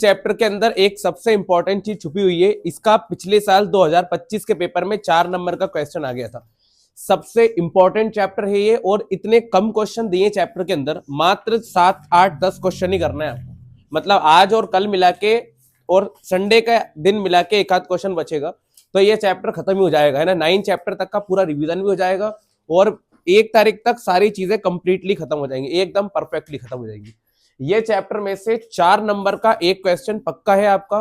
Chapter के अंदर एक सबसे इंपॉर्टेंट चीज छुपी हुई है। इसका पिछले साल 2025 के पेपर में 4 नंबर का क्वेश्चन आ गया था। सबसे इंपॉर्टेंट चैप्टर है ये, और इतने कम क्वेश्चन दिए चैप्टर के अंदर, मात्र 7, 8, 10 क्वेश्चन ही करना है आपको। मतलब आज और कल मिला के और संडे का दिन मिला के एक आध क्वेश्चन बचेगा तो ये चैप्टर खत्म ही हो जाएगा, है ना। 9 चैप्टर तक का पूरा रिवीजन भी हो जाएगा और 1 तारीख तक सारी चीजें कंप्लीटली खत्म हो जाएंगी, एकदम परफेक्टली खत्म हो जाएंगी। ये चैप्टर में से 4 नंबर का एक क्वेश्चन पक्का है आपका।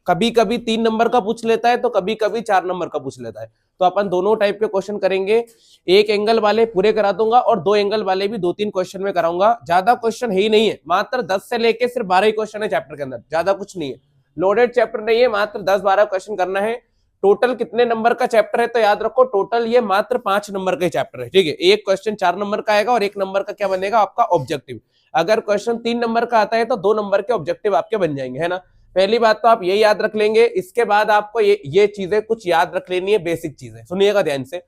कभी कभी 3 नंबर का पूछ लेता है तो कभी कभी 4 नंबर का पूछ लेता है। तो अपन दोनों टाइप के क्वेश्चन करेंगे। एक एंगल वाले पूरे करा दूंगा और 2 एंगल वाले भी 2-3 क्वेश्चन में कराऊंगा। ज्यादा क्वेश्चन है ही नहीं है, मात्र 10 से लेके सिर्फ 12 ही क्वेश्चन है चैप्टर के अंदर, ज्यादा कुछ नहीं है। लोडेड चैप्टर नहीं है, मात्र 10-12 क्वेश्चन करना है। टोटल कितने नंबर का चैप्टर है तो याद रखो, टोटल ये मात्र 5 नंबर का चैप्टर है, ठीक है। एक क्वेश्चन 4 नंबर का आएगा और 1 नंबर का क्या बनेगा आपका ऑब्जेक्टिव। अगर क्वेश्चन 3 नंबर का आता है तो 2 नंबर के ऑब्जेक्टिव आपके बन जाएंगे, है ना। पहली बात तो आप ये याद रख लेंगे। इसके बाद आपको ये चीजें कुछ याद रख लेनी है, बेसिक चीजें सुनिएगा ध्यान से।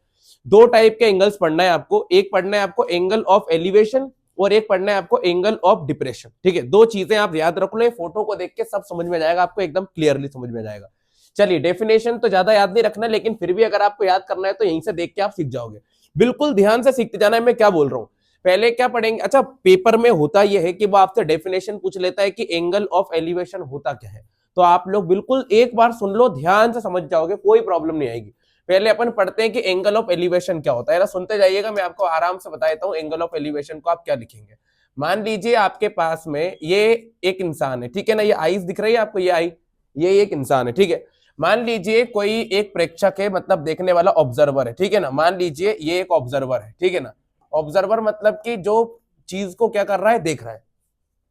2 टाइप के एंगल्स पढ़ना है आपको। एक पढ़ना है आपको एंगल ऑफ एलिवेशन और एक पढ़ना है आपको एंगल ऑफ डिप्रेशन, ठीक है। 2 चीजें आप याद रख लो, फोटो को देख के सब समझ में जाएगा आपको, एकदम क्लियरली समझ में जाएगा। चलिए, डेफिनेशन तो ज्यादा याद नहीं रखना, लेकिन फिर भी अगर आपको याद करना है तो यहीं से देख के आप सीख जाओगे। बिल्कुल ध्यान से सीखते जाना है मैं क्या बोल रहा हूं। पहले क्या पढ़ेंगे, अच्छा पेपर में होता यह है कि वो आपसे डेफिनेशन पूछ लेता है कि एंगल ऑफ एलिवेशन होता क्या है। तो आप लोग बिल्कुल एक बार सुन लो, ध्यान से समझ जाओगे, कोई प्रॉब्लम नहीं आएगी। पहले अपन पढ़ते हैं कि एंगल ऑफ एलिवेशन क्या होता है ना। सुनते जाइएगा, मैं आपको आराम से बता देता हूँ एंगल ऑफ एलिवेशन को आप क्या लिखेंगे। मान लीजिए आपके पास में ये एक इंसान है, ठीक है ना। ये आईज दिख रही है आपको, ये आई, ये एक इंसान है, ठीक है। मान लीजिए कोई एक प्रेक्षक है, मतलब देखने वाला ऑब्जर्वर है, ठीक है ना। मान लीजिए ये एक ऑब्जर्वर है, ठीक है ना। ऑब्जर्वर मतलब कि जो चीज को क्या कर रहा है, देख रहा है।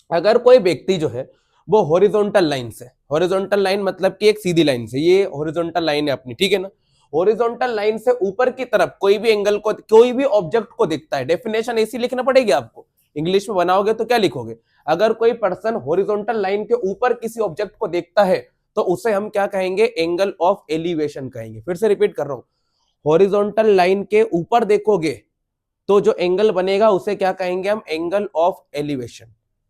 अगर कोई व्यक्ति जो है वो हॉरिजॉन्टल लाइन से, हॉरिजॉन्टल लाइन मतलब कि एक सीधी लाइन से, ये हॉरिजॉन्टल लाइन है अपनी, ठीक है ना। हॉरिजॉन्टल लाइन से ऊपर की तरफ कोई भी एंगल को, कोई भी ऑब्जेक्ट को देखता है। डेफिनेशन ऐसी लिखना पड़ेगी आपको, इंग्लिश में बनाओगे तो क्या लिखोगे। अगर कोई पर्सन हॉरिजॉन्टल लाइन के ऊपर किसी ऑब्जेक्ट को देखता है तो उसे हम क्या कहेंगे, एंगल ऑफ एलिवेशन कहेंगे। फिर से रिपीट कर रहा हूं, हॉरिजॉन्टल लाइन के ऊपर देखोगे तो जो एंगल बनेगा उसे क्या कहेंगे हम, एंगल ऑफ एलिवेशन,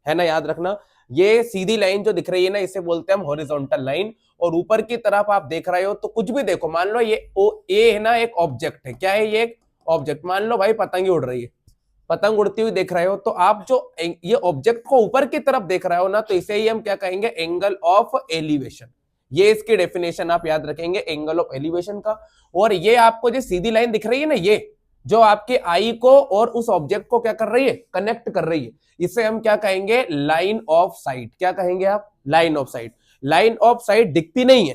है ना। याद रखना, ये सीधी लाइन जो दिख रही है ना, इसे बोलते हैं हम हॉरिजॉन्टल लाइन। और ऊपर की तरफ आप देख रहे हो तो कुछ भी देखो, मान लो ये है ना एक ऑब्जेक्ट है। क्या है ये, एक ऑब्जेक्ट। मान लो भाई पतंग उड़ रही है, पतंग उड़ती हुई देख रहे हो, तो आप जो ये ऑब्जेक्ट को ऊपर की तरफ देख रहे हो ना, तो इसे ही हम क्या कहेंगे, एंगल ऑफ एलिवेशन। ये इसकी डेफिनेशन आप याद रखेंगे एंगल ऑफ एलिवेशन का। और ये आपको जो सीधी लाइन दिख रही है ना, ये जो आपके आई को और उस ऑब्जेक्ट को क्या कर रही है, कनेक्ट कर रही है, इसे हम क्या कहेंगे, लाइन ऑफ साइट। क्या कहेंगे आप, line of site. Line of site दिखती नहीं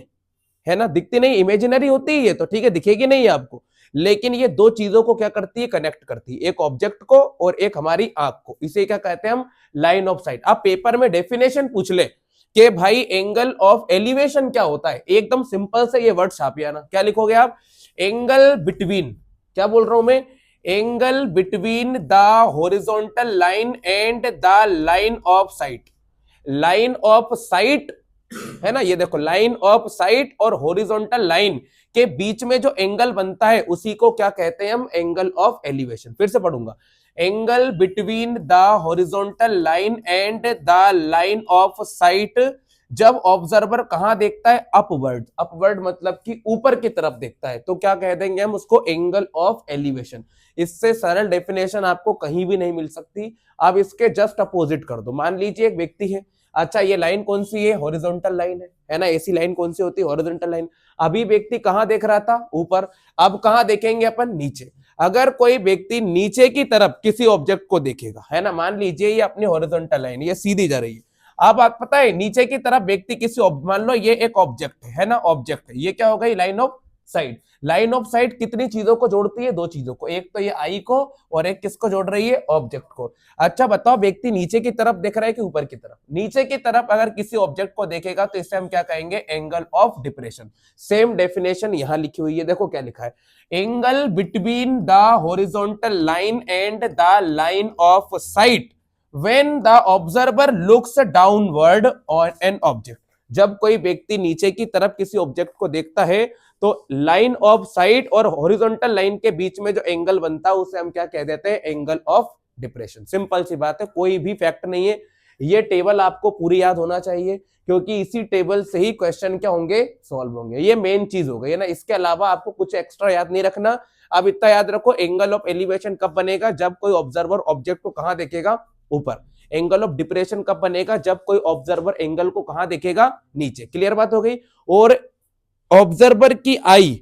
है ना, दिखती नहीं, इमेजिनरी होती है तो ठीक है, दिखेगी नहीं आपको, लेकिन ये 2 चीजों को क्या करती है, कनेक्ट करती है, एक ऑब्जेक्ट को और एक हमारी आंख को। इसे क्या कहते हैं हम, लाइन ऑफ साइट। आप पेपर में डेफिनेशन पूछ ले कि भाई एंगल ऑफ एलिवेशन क्या होता है, एकदम सिंपल से ये वर्ड छापिए ना, क्या लिखोगे आप, एंगल बिटवीन, क्या बोल रहा हूं मैं, angle between the horizontal line and the line of site. Line of site है ना, ये देखो, लाइन ऑफ साइट और हॉरिजॉन्टल लाइन के बीच में जो एंगल बनता है उसी को क्या कहते हैं हम, एंगल ऑफ एलिवेशन। फिर से पढ़ूंगा, angle between the horizontal line and the line of site. जब ऑब्जर्वर कहां देखता है, अपवर्ड, अपवर्ड मतलब कि ऊपर की तरफ देखता है, तो क्या कह देंगे हम उसको, एंगल ऑफ एलिवेशन। इससे सरल डेफिनेशन आपको कहीं भी नहीं मिल सकती। आप इसके जस्ट अपोजिट कर दो। मान लीजिए एक व्यक्ति है, अच्छा ये लाइन कौन सी है, हॉरिजॉन्टल लाइन है ना। ऐसी लाइन कौन सी होती है, हॉरिजॉन्टल लाइन। अभी व्यक्ति कहां देख रहा था, ऊपर, अब कहां देखेंगे अपन, नीचे। अगर कोई व्यक्ति नीचे की तरफ किसी ऑब्जेक्ट को देखेगा, है ना, मान लीजिए ये अपनी हॉरिजॉन्टल लाइन, ये सीधी जा रही है। अब आप पता है नीचे की तरफ व्यक्ति किसी, मान लो ये एक ऑब्जेक्ट है ना, ऑब्जेक्ट है, ये क्या हो गई, line of site. Line of site कितनी चीजों को जोड़ती है, 2 चीजों को, एक तो ये आई को और एक किसको जोड़ रही है, ऑब्जेक्ट को। अच्छा बताओ, व्यक्ति नीचे की तरफ देख रहा है कि ऊपर की तरफ, नीचे की तरफ अगर किसी ऑब्जेक्ट को देखेगा तो इसे हम क्या कहेंगे, angle of depression. Same definition यहां लिखी हुई है, देखो क्या लिखा है, angle between the horizontal line and the line of site when the observer looks downward on an object. जब कोई व्यक्ति नीचे की तरफ किसी ऑब्जेक्ट को देखता है तो लाइन ऑफ साइट और हॉरिजॉन्टल लाइन के बीच में जो एंगल बनता है उसे हम क्या कह देते हैं, एंगल ऑफ डिप्रेशन। सिंपल सी बात है, कोई भी फैक्ट नहीं है, ये टेबल आपको पूरी याद होना चाहिए, क्योंकि इसी टेबल से ही क्वेश्चन क्या होंगे, सॉल्व होंगे। ये मेन चीज हो गई है ना, इसके अलावा आपको कुछ एक्स्ट्रा याद नहीं रखना। अब इतना याद रखो, एंगल ऑफ एलिवेशन कब बनेगा, जब कोई ऑब्जर्वर ऑब्जेक्ट को कहां देखेगा, ऊपर। एंगल ऑफ डिप्रेशन कब बनेगा, जब कोई ऑब्जर्वर एंगल को कहां देखेगा, नीचे। क्लियर बात हो गई। और ऑब्जर्वर की आई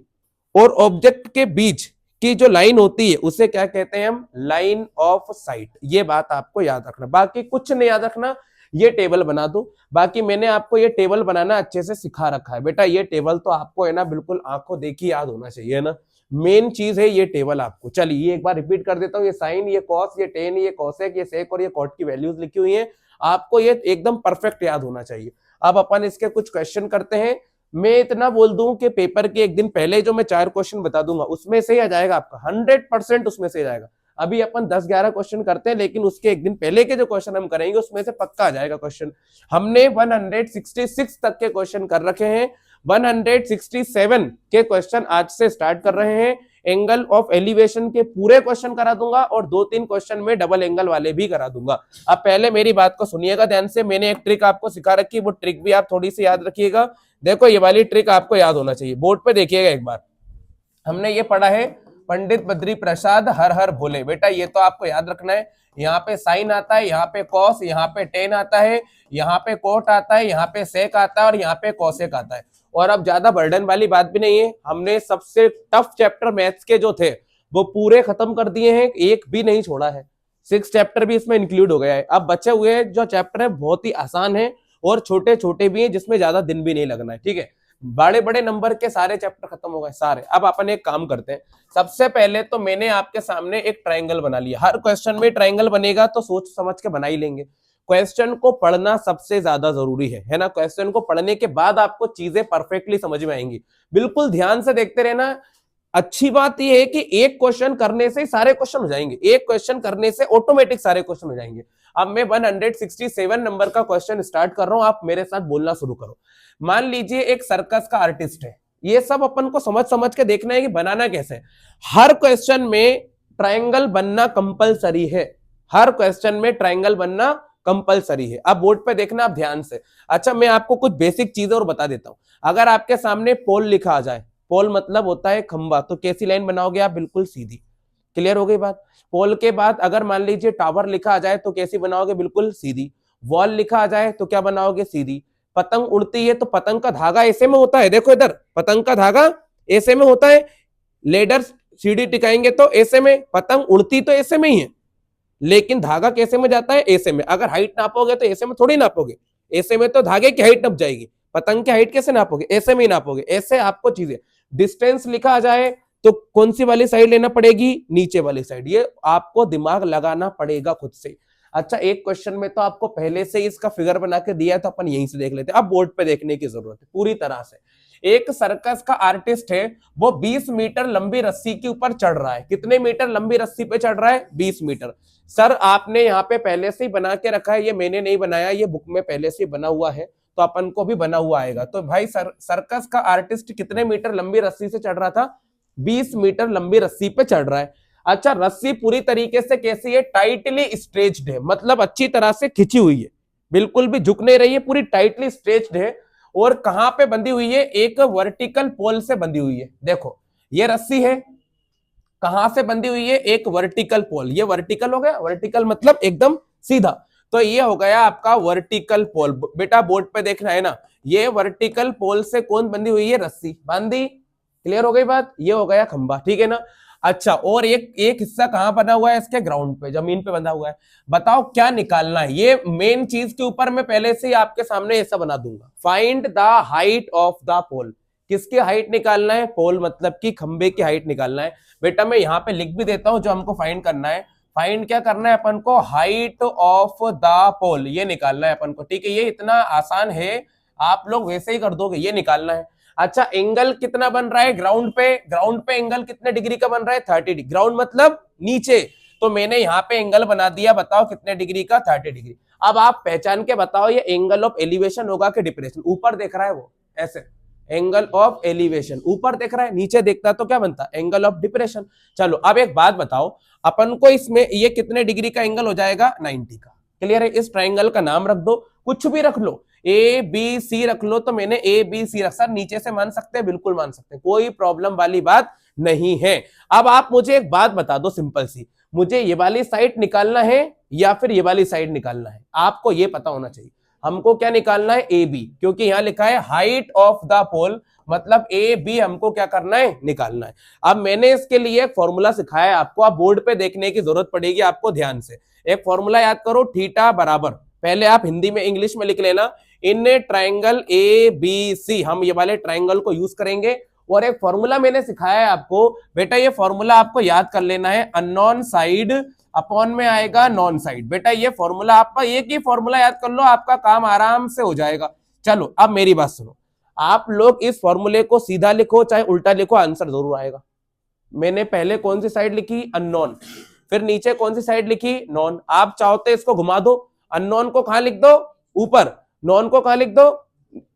और ऑब्जेक्ट के बीच की जो लाइन होती है उसे क्या कहते हैं हम, लाइन ऑफ साइट। ये बात आपको याद रखना, बाकी कुछ नहीं याद रखना, ये टेबल बना दो। बाकी मैंने आपको ये टेबल बनाना अच्छे से सिखा रखा है बेटा, ये टेबल तो आपको है ना बिल्कुल आंखों देखी याद होना चाहिए ना, मेन चीज है ये टेबल आपको। चलिए ये एक बार रिपीट कर देता हूँ, ये साइन, ये कॉस, ये टेन, ये कोसेक, ये सेक और ये कॉट की वैल्यूज लिखी हुई है, आपको ये एकदम परफेक्ट याद होना चाहिए। अब अपन इसके कुछ क्वेश्चन करते हैं। मैं इतना बोल दूं कि पेपर के एक दिन पहले जो मैं 4 क्वेश्चन बता दूंगा उसमें से ही आ जाएगा आपका, 100% उसमें से आ जाएगा। अभी अपन 10-11 क्वेश्चन करते हैं, लेकिन उसके एक दिन पहले के जो क्वेश्चन हम करेंगे उसमें से पक्का आ जाएगा क्वेश्चन। हमने 166 तक के क्वेश्चन कर रखे हैं, 167 के क्वेश्चन आज से स्टार्ट कर रहे हैं। एंगल ऑफ एलिवेशन के पूरे क्वेश्चन करा दूंगा और 2-3 क्वेश्चन में डबल एंगल वाले भी करा दूंगा। अब पहले मेरी बात को सुनिएगा ध्यान से, मैंने एक ट्रिक आपको सिखा रखी है, वो ट्रिक भी आप थोड़ी सी याद रखिएगा। देखो ये वाली ट्रिक आपको याद होना चाहिए, बोर्ड पे देखिएगा एक बार। हमने ये पढ़ा है पंडित बद्री प्रसाद हर हर भोले, बेटा ये तो आपको याद रखना है। यहाँ पे साइन आता है, यहाँ पे कॉस, यहाँ पे टेन आता है, यहाँ पे कोट आता है, यहाँ पे सेक आता है और यहाँ पे कोसेक आता है। और अब ज्यादा बर्डन वाली बात भी नहीं है, हमने सबसे टफ चैप्टर मैथ्स के जो थे वो पूरे खत्म कर दिए हैं, एक भी नहीं छोड़ा है। 6 चैप्टर भी इसमें इंक्लूड हो गया है। अब बचे हुए जो चैप्टर है बहुत ही आसान है और छोटे छोटे भी हैं, जिसमें ज्यादा दिन भी नहीं लगना है। ठीक है, बड़े बड़े नंबर के सारे चैप्टर खत्म हो गए सारे। अब अपन एक काम करते हैं, सबसे पहले तो मैंने आपके सामने एक ट्रायंगल बना लिया। हर क्वेश्चन में ट्रायंगल बनेगा तो सोच समझ के बना ही लेंगे। क्वेश्चन को पढ़ना सबसे ज्यादा जरूरी है ना। क्वेश्चन को पढ़ने के बाद आपको चीजें परफेक्टली समझ में आएंगी। बिल्कुल ध्यान से देखते रहना। अच्छी बात यह है कि एक क्वेश्चन करने से सारे क्वेश्चन हो जाएंगे, एक क्वेश्चन करने से ऑटोमेटिक सारे क्वेश्चन हो जाएंगे। अब मैं 167 नंबर का क्वेश्चन स्टार्ट कर रहा हूं, आप मेरे साथ बोलना शुरू करो। मान लीजिए एक सर्कस का आर्टिस्ट है, ये सब अपन को समझ समझ के देखना है कि बनाना कैसे है। हर क्वेश्चन में ट्रायंगल बनना कंपलसरी है, हर क्वेश्चन में ट्रायंगल बनना कंपलसरी है। अब बोर्ड पे देखना आप ध्यान से। अच्छा मैं आपको कुछ बेसिक चीजें और बता देता हूं। अगर आपके सामने पोल लिखा आ जाए, पोल मतलब होता है खंबा, तो कैसी लाइन बनाओगे आप, बिल्कुल सीधी। क्लियर हो गई बात। पोल के बाद अगर मान लीजिए टावर लिखा आ जाए तो कैसी बनाओगे, बिल्कुल सीधी। वॉल लिखा आ जाए तो क्या बनाओगे, सीधी। पतंग उड़ती है तो पतंग का धागा ऐसे में होता है, देखो इधर पतंग का धागा ऐसे में होता है। लेडर सीढ़ी टिकाएंगे तो ऐसे में, पतंग उड़ती तो ऐसे में ही है, लेकिन धागा कैसे में जाता है, ऐसे में। अगर हाइट नापोगे तो ऐसे में थोड़ी नापोगे, ऐसे में तो धागे की हाइट नप जाएगी, पतंग की हाइट कैसे नापोगे, ऐसे में ही नापोगे। ऐसे आपको चीजें, डिस्टेंस लिखा आ जाए तो कौन सी वाली साइड लेना पड़ेगी, नीचे वाली साइड। ये आपको दिमाग लगाना पड़ेगा खुद से। अच्छा एक क्वेश्चन में तो आपको पहले से ही इसका फिगर बना के दिया है, तो अपन यहीं से देख लेते हैं। अब बोर्ड पे देखने की जरूरत है पूरी तरह से। एक सर्कस का आर्टिस्ट है, वो 20 मीटर लंबी रस्सी के ऊपर चढ़ रहा है। कितने मीटर लंबी रस्सी पे चढ़ रहा है, 20 मीटर। सर आपने यहाँ पे पहले से ही बना के रखा है, ये मैंने नहीं बनाया, ये बुक में पहले से ही बना हुआ है, तो अपन को भी बना हुआ आएगा। तो भाई सर्कस का आर्टिस्ट कितने मीटर लंबी रस्सी से चढ़ रहा था, 20 मीटर लंबी रस्सी पे चढ़ रहा है। अच्छा रस्सी पूरी तरीके से कैसी है, टाइटली स्ट्रेच्ड है, मतलब अच्छी तरह से खिंची हुई है, बिल्कुल भी झुक नहीं रही है, पूरी टाइटली स्ट्रेच्ड है। और कहां पे बंधी हुई है, एक वर्टिकल पोल से बंधी हुई है। देखो ये रस्सी है, कहां से बंधी हुई है, एक वर्टिकल पोल। ये वर्टिकल हो गया, वर्टिकल मतलब एकदम सीधा, तो ये हो गया आपका वर्टिकल पोल। बेटा बोर्ड पे देखना है ना, ये वर्टिकल पोल से कौन बंधी हुई है, रस्सी बांधी। क्लियर हो गई बात, ये हो गया खंबा, ठीक है ना। अच्छा और एक हिस्सा कहां बना हुआ है, इसके ग्राउंड पे, जमीन पे बंधा हुआ है। बताओ क्या निकालना है, ये मेन चीज के ऊपर मैं पहले से ही आपके सामने ऐसा बना दूंगा। Find the height of the pole. किसकी हाइट निकालना है, पोल मतलब कि खंबे की हाइट निकालना है। बेटा मैं यहाँ पे लिख भी देता हूं जो हमको फाइंड करना है। फाइंड क्या करना है अपन को, हाइट ऑफ द पोल, ये निकालना है अपन को। ठीक है, ये इतना आसान है, आप लोग वैसे ही कर दोगे, ये निकालना है। अच्छा एंगल कितना बन रहा है ग्राउंड पे एंगल कितने डिग्री का बन रहा है, 30 डिग्री। ग्राउंड मतलब नीचे, तो मैंने यहाँ पे एंगल बना दिया, बताओ कितने डिग्री का, 30 डिग्री। अब आप पहचान के बताओ ये एंगल ऑफ एलिवेशन होगा कि डिप्रेशन। ऊपर देख रहा है वो ऐसे, एंगल ऑफ एलिवेशन ऊपर देख रहा है, नीचे देखता तो क्या बनता, एंगल ऑफ डिप्रेशन। चलो अब एक बात बताओ, अपन को इसमें ये कितने डिग्री का एंगल हो जाएगा, 90 का। क्लियर है? इस ट्राइंगल का नाम रख दो, कुछ भी रख लो, ए बी सी रख लो, तो मैंने ए बी सी रख, सर नीचे से मान सकते हैं, बिल्कुल मान सकते हैं, कोई प्रॉब्लम वाली बात नहीं है। अब आप मुझे एक बात बता दो सिंपल सी, मुझे ये वाली साइड निकालना है या फिर ये वाली साइड निकालना है? आपको ये पता होना चाहिए। हमको क्या निकालना है? ए बी, क्योंकि यहां लिखा है हाइट ऑफ द पोल, मतलब ए बी हमको क्या करना है? निकालना है। अब मैंने इसके लिए एक फॉर्मूला सिखाया है आपको, आप बोर्ड पे देखने की जरूरत पड़ेगी आपको ध्यान से। एक फॉर्मूला याद करो, थीटा बराबर, पहले आप हिंदी में इंग्लिश में लिख लेना, इन ट्राइंगल ए बी सी, हम ये वाले ट्राइंगल को यूज करेंगे। और एक फॉर्मूला मैंने सिखाया है आपको, बेटा ये फॉर्मूला आपको याद कर लेना है, अननोन साइड अपॉन में आएगा नॉन साइड। बेटा ये फॉर्मूला आपका, एक ही फॉर्मूला याद कर लो, आपका काम आराम से हो जाएगा। चलो अब मेरी बात सुनो, आप लोग इस फॉर्मूले को सीधा लिखो चाहे उल्टा लिखो, आंसर जरूर आएगा। मैंने पहले कौन सी साइड लिखी? अननोन, फिर नीचे कौन सी साइड लिखी? नॉन। आप चाहो तो इसको घुमा दो, अननोन को कहां लिख दो? ऊपर, नॉन को कहां लिख दो?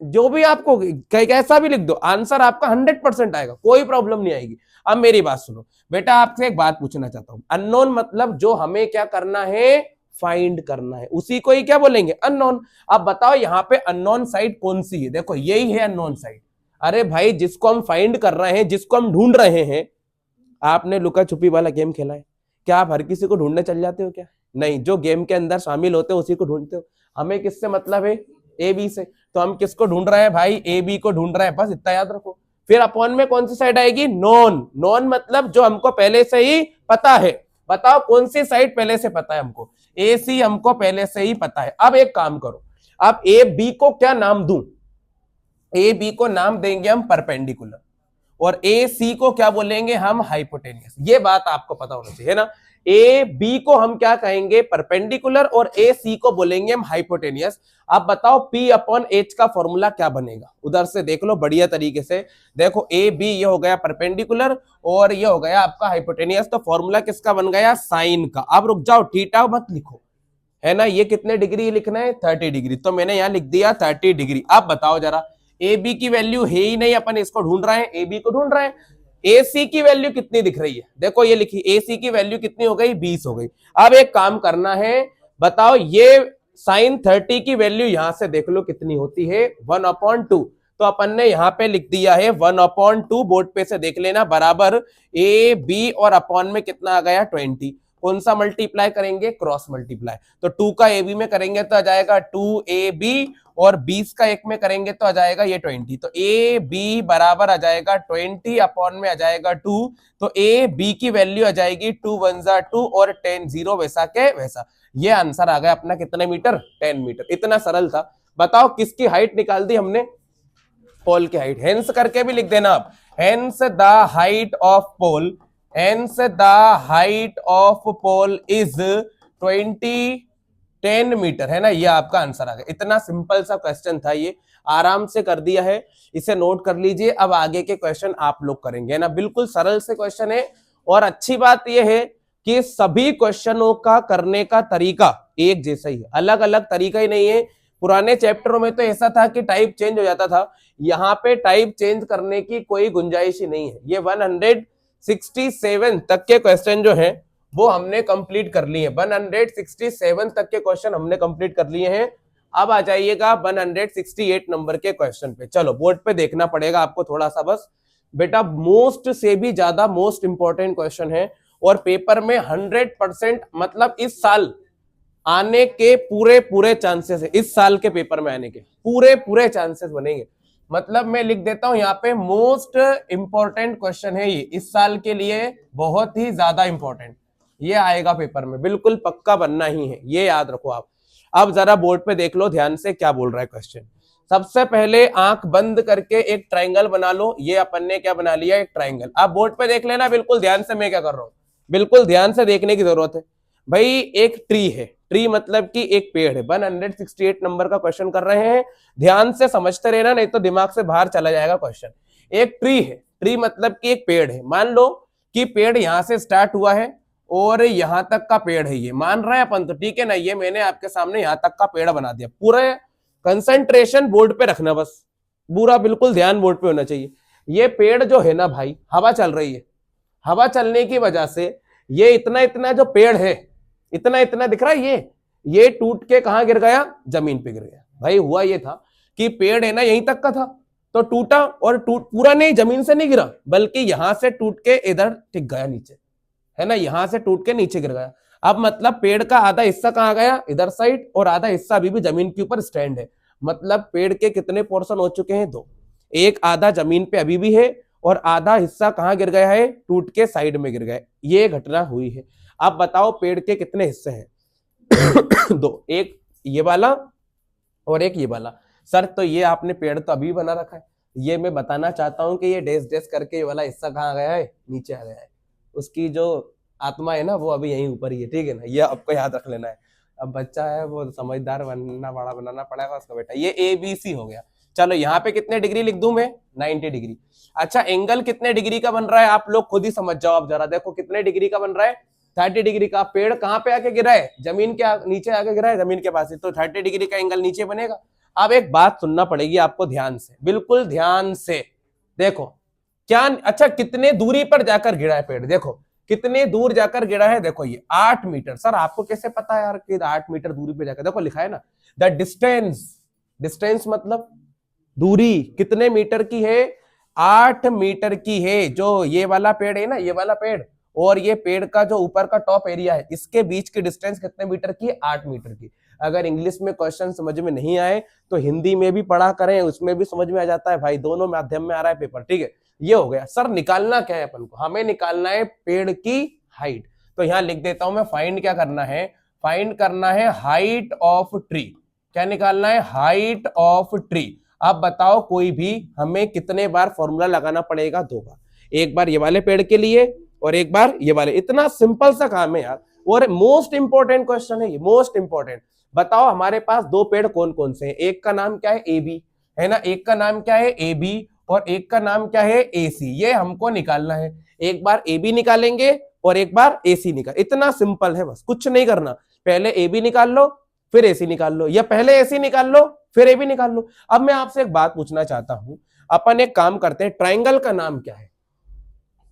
जो भी आपको कैसा भी लिख दो, आंसर आपका 100% आएगा, कोई प्रॉब्लम नहीं आएगी। अब मेरी बात सुनो बेटा, आपसे एक बात पूछना चाहता हूं, अननोन मतलब जो हमें क्या करना है? फाइंड करना है, उसी को ही क्या बोलेंगे? अननोन। अब बताओ यहाँ पे अननोन साइड कौन सी है? देखो यही है अननोन साइड। अरे भाई जिसको हम फाइंड कर रहे हैं, जिसको हम ढूंढ रहे हैं, आपने लुका छुपी वाला गेम खेला है क्या? आप हर किसी को ढूंढने चल जाते हो क्या? नहीं, जो गेम के अंदर शामिल होते हो उसी को ढूंढते हो। हमें किससे मतलब है? ए बी से। तो हम किसको ढूंढ रहे हैं भाई? ए बी को ढूंढ रहे हैं, बस इतना याद रखो। फिर अपॉन में कौन सी साइड आएगी? नॉन। नॉन मतलब जो हमको पहले से ही पता है। बताओ कौन सी साइड पहले से पता है हमको? ए सी हमको पहले से ही पता है। अब एक काम करो, अब ए बी को क्या नाम दूं? ए बी को नाम देंगे हम परपेंडिकुलर, और ए सी को क्या बोलेंगे हम? हाइपोटेनियस। ये बात आपको पता होना चाहिए ना। ए बी को हम क्या कहेंगे? परपेंडिकुलर, और ए सी को बोलेंगे हम हाइपोटेनियस। आप बताओ पी अपॉन एच का फॉर्मूला क्या बनेगा? उधर से देख लो बढ़िया तरीके से। देखो ए बी ये हो गया परपेंडिकुलर और ये हो गया आपका हाइपोटेनियस, तो फॉर्मूला किसका बन गया? साइन का। अब रुक जाओ, थीटा मत लिखो, है ना, ये कितने डिग्री लिखना है? 30 डिग्री, तो मैंने यहां लिख दिया 30 डिग्री। अब बताओ जरा, ए बी की वैल्यू है ही नहीं, अपन इसको ढूंढ रहे हैं, ए बी को ढूंढ रहे हैं। ए सी की वैल्यू कितनी दिख रही है? देखो ये लिखी, ए सी की वैल्यू कितनी हो गई? 20 हो गई। अब एक काम करना है, बताओ ये साइन 30 की वैल्यू यहां से देख लो कितनी होती है? 1/2। तो अपन ने यहां पे लिख दिया है 1/2, बोर्ड पे से देख लेना, बराबर ए बी और अपॉन में कितना आ गया? 20। कौन सा मल्टीप्लाई करेंगे? Cross multiply. तो 2 का ए बी में करेंगे तो आ जाएगा 2ab, और 20 का एक में करेंगे तो आ जाएगा ये 20। तो ए बी बराबर आ जाएगा 20 अपॉन में आ जाएगा 2। तो ए बी की वैल्यू आ जाएगी 2 1 जा 2 और 10 0 वैसा के वैसा। ये आंसर आ गया अपना कितने मीटर? 10 मीटर। इतना सरल था। बताओ किसकी हाइट निकाल दी हमने? पोल की हाइट। हेंस करके भी लिख देना आप, hence the height of pole, hence the height of pole is 10 metre, है ना। ये आपका आंसर आ गया। इतना सिंपल सा क्वेश्चन था, ये आराम से कर दिया है, इसे नोट कर लीजिए। अब आगे के क्वेश्चन आप लोग करेंगे, है ना। बिल्कुल सरल से क्वेश्चन है, और अच्छी बात यह है कि सभी क्वेश्चनों का करने का तरीका एक जैसा ही है, अलग अलग तरीका ही नहीं है। पुराने चैप्टरों में तो ऐसा था कि टाइप चेंज हो जाता था, यहाँ पे टाइप चेंज करने की कोई गुंजाइश ही नहीं है। ये 167 तक के क्वेश्चन जो है वो हमने कंप्लीट कर लिए हैं। 167 तक के क्वेश्चन हमने कंप्लीट कर लिए हैं। अब आ जाइएगा 168 नंबर के क्वेश्चन पे। चलो बोर्ड पे देखना पड़ेगा आपको थोड़ा सा, बस बेटा मोस्ट से भी ज्यादा मोस्ट इंपॉर्टेंट क्वेश्चन है, और पेपर में 100% मतलब इस साल आने के पूरे चांसेस है। इस साल के पेपर में आने के पूरे चांसेस बनेंगे। मतलब मैं लिख देता हूं यहाँ पे, मोस्ट इंपॉर्टेंट क्वेश्चन है ये, इस साल के लिए बहुत ही ज्यादा इंपॉर्टेंट ये आएगा पेपर में, बिल्कुल पक्का बनना ही है, ये याद रखो आप। अब जरा बोर्ड पे देख लो ध्यान से क्या बोल रहा है क्वेश्चन। सबसे पहले आंख बंद करके एक ट्राइंगल बना लो। ये अपन ने क्या बना लिया? एक ट्राइंगल। आप बोर्ड पे देख लेना बिल्कुल ध्यान से, मैं क्या कर रहा हूं बिल्कुल ध्यान से देखने की जरूरत है भाई। एक ट्री है, ट्री मतलब कि एक पेड़ है। 168 नंबर का क्वेश्चन कर रहे हैं, ध्यान से समझते रहना, नहीं तो दिमाग से बाहर चला जाएगा क्वेश्चन। एक ट्री है, ट्री मतलब कि एक पेड़ है। मान लो कि पेड़ यहां से स्टार्ट हुआ है और यहां तक का पेड़ है, ये मान रहे हैं अपन तो, ठीक है ना। ये मैंने आपके सामने यहां तक का पेड़ बना दिया। पूरा कंसंट्रेशन बोर्ड पे रखना, बस पूरा बिल्कुल ध्यान बोर्ड पे होना चाहिए। ये पेड़ जो है ना भाई, हवा चल रही है, हवा चलने की वजह से ये इतना इतना जो पेड़ है, इतना इतना दिख रहा है, ये टूट के कहां गिर गया, जमीन पे गिर गया। भाई हुआ ये था कि पेड़ है ना यहीं तक का था, तो टूटा और पूरा नहीं, जमीन से नहीं गिरा, बल्कि यहां से टूट के इधर टिक गया नीचे, है ना, यहां से टूट के नीचे गिर गया। अब मतलब पेड़ का आधा हिस्सा कहां गया, इधर साइड, और आधा हिस्सा अभी भी जमीन के ऊपर स्टैंड है। मतलब पेड़ के कितने पोर्शन हो चुके हैं, 2। एक आधा जमीन पे अभी भी है और आधा हिस्सा कहां गिर गया है, टूट के साइड में गिर गया। ये घटना हुई है। अब बताओ पेड़ के कितने हिस्से हैं? 2, एक ये वाला और एक ये वाला। सर तो ये आपने पेड़ तो अभी बना रखा है, ये मैं बताना चाहता हूं कि ये डैश डैश करके ये वाला हिस्सा कहां गया है, नीचे आ गया है। उसकी जो आत्मा है ना वो अभी यहीं ऊपर ही है, ठीक है ना, ये आपको याद रख लेना है। अब बच्चा है वो समझदार बनना, बड़ा बनाना पड़ेगा उसका बेटा। ये ABC हो गया। चलो यहाँ पे कितने डिग्री लिख दूं मैं, 90 डिग्री। अच्छा एंगल कितने डिग्री का बन रहा है, आप लोग खुद ही समझ जाओ। अब जरा देखो कितने डिग्री का बन रहा है, 30 डिग्री का। पेड़ कहां पे आके गिरा है, जमीन के नीचे आके गिरा है, जमीन के पास ही, तो 30 डिग्री का एंगल नीचे बनेगा। अब एक बात सुनना पड़ेगी आपको ध्यान से, बिल्कुल ध्यान से देखो क्या। अच्छा कितने दूरी पर जाकर गिरा है पेड़, देखो कितने दूर जाकर गिरा है, देखो ये 8 मीटर। सर आपको कैसे पता है यार कि 8 मीटर दूरी पे जाकर, देखो लिखा है ना द डिस्टेंस। डिस्टेंस मतलब दूरी कितने मीटर की है, 8 मीटर की है। जो ये वाला पेड़ है ना, ये वाला पेड़ और ये पेड़ का जो ऊपर का टॉप एरिया है, इसके बीच की डिस्टेंस कितने मीटर की है, 8 मीटर की। अगर इंग्लिश में क्वेश्चन समझ में नहीं आए तो हिंदी में भी पढ़ा करें, उसमें भी समझ में आ जाता है भाई, दोनों माध्यम में आ रहा है पेपर, ठीक है। ये हो गया। सर निकालना क्या है अपन को, हमें निकालना है पेड़ की हाइट। तो यहां लिख देता हूं मैं, फाइंड क्या करना है, फाइंड करना है हाइट ऑफ ट्री। क्या निकालना है, हाइट ऑफ ट्री। अब बताओ कोई भी हमें कितने बार फॉर्मूला लगाना पड़ेगा, 2 बार। एक बार ये वाले पेड़ के लिए और एक बार ये वाले। इतना सिंपल सा काम है यार, और मोस्ट इंपॉर्टेंट क्वेश्चन है ये, मोस्ट इंपॉर्टेंट। बताओ हमारे पास 2 पेड़ कौन कौन से हैं, एक का नाम क्या है AB, है ना, एक का नाम क्या है AB और एक का नाम क्या है AC। ये हमको निकालना है। एक बार AB निकालेंगे और एक बार AC निकाल, इतना सिंपल है, बस कुछ नहीं करना। पहले AB निकाल लो फिर AC निकाल लो, या पहले AC निकाल लो फिर AB निकाल लो। अब मैं आपसे एक बात पूछना चाहता हूं, अपन एक काम करते हैं, ट्राइंगल का नाम क्या है,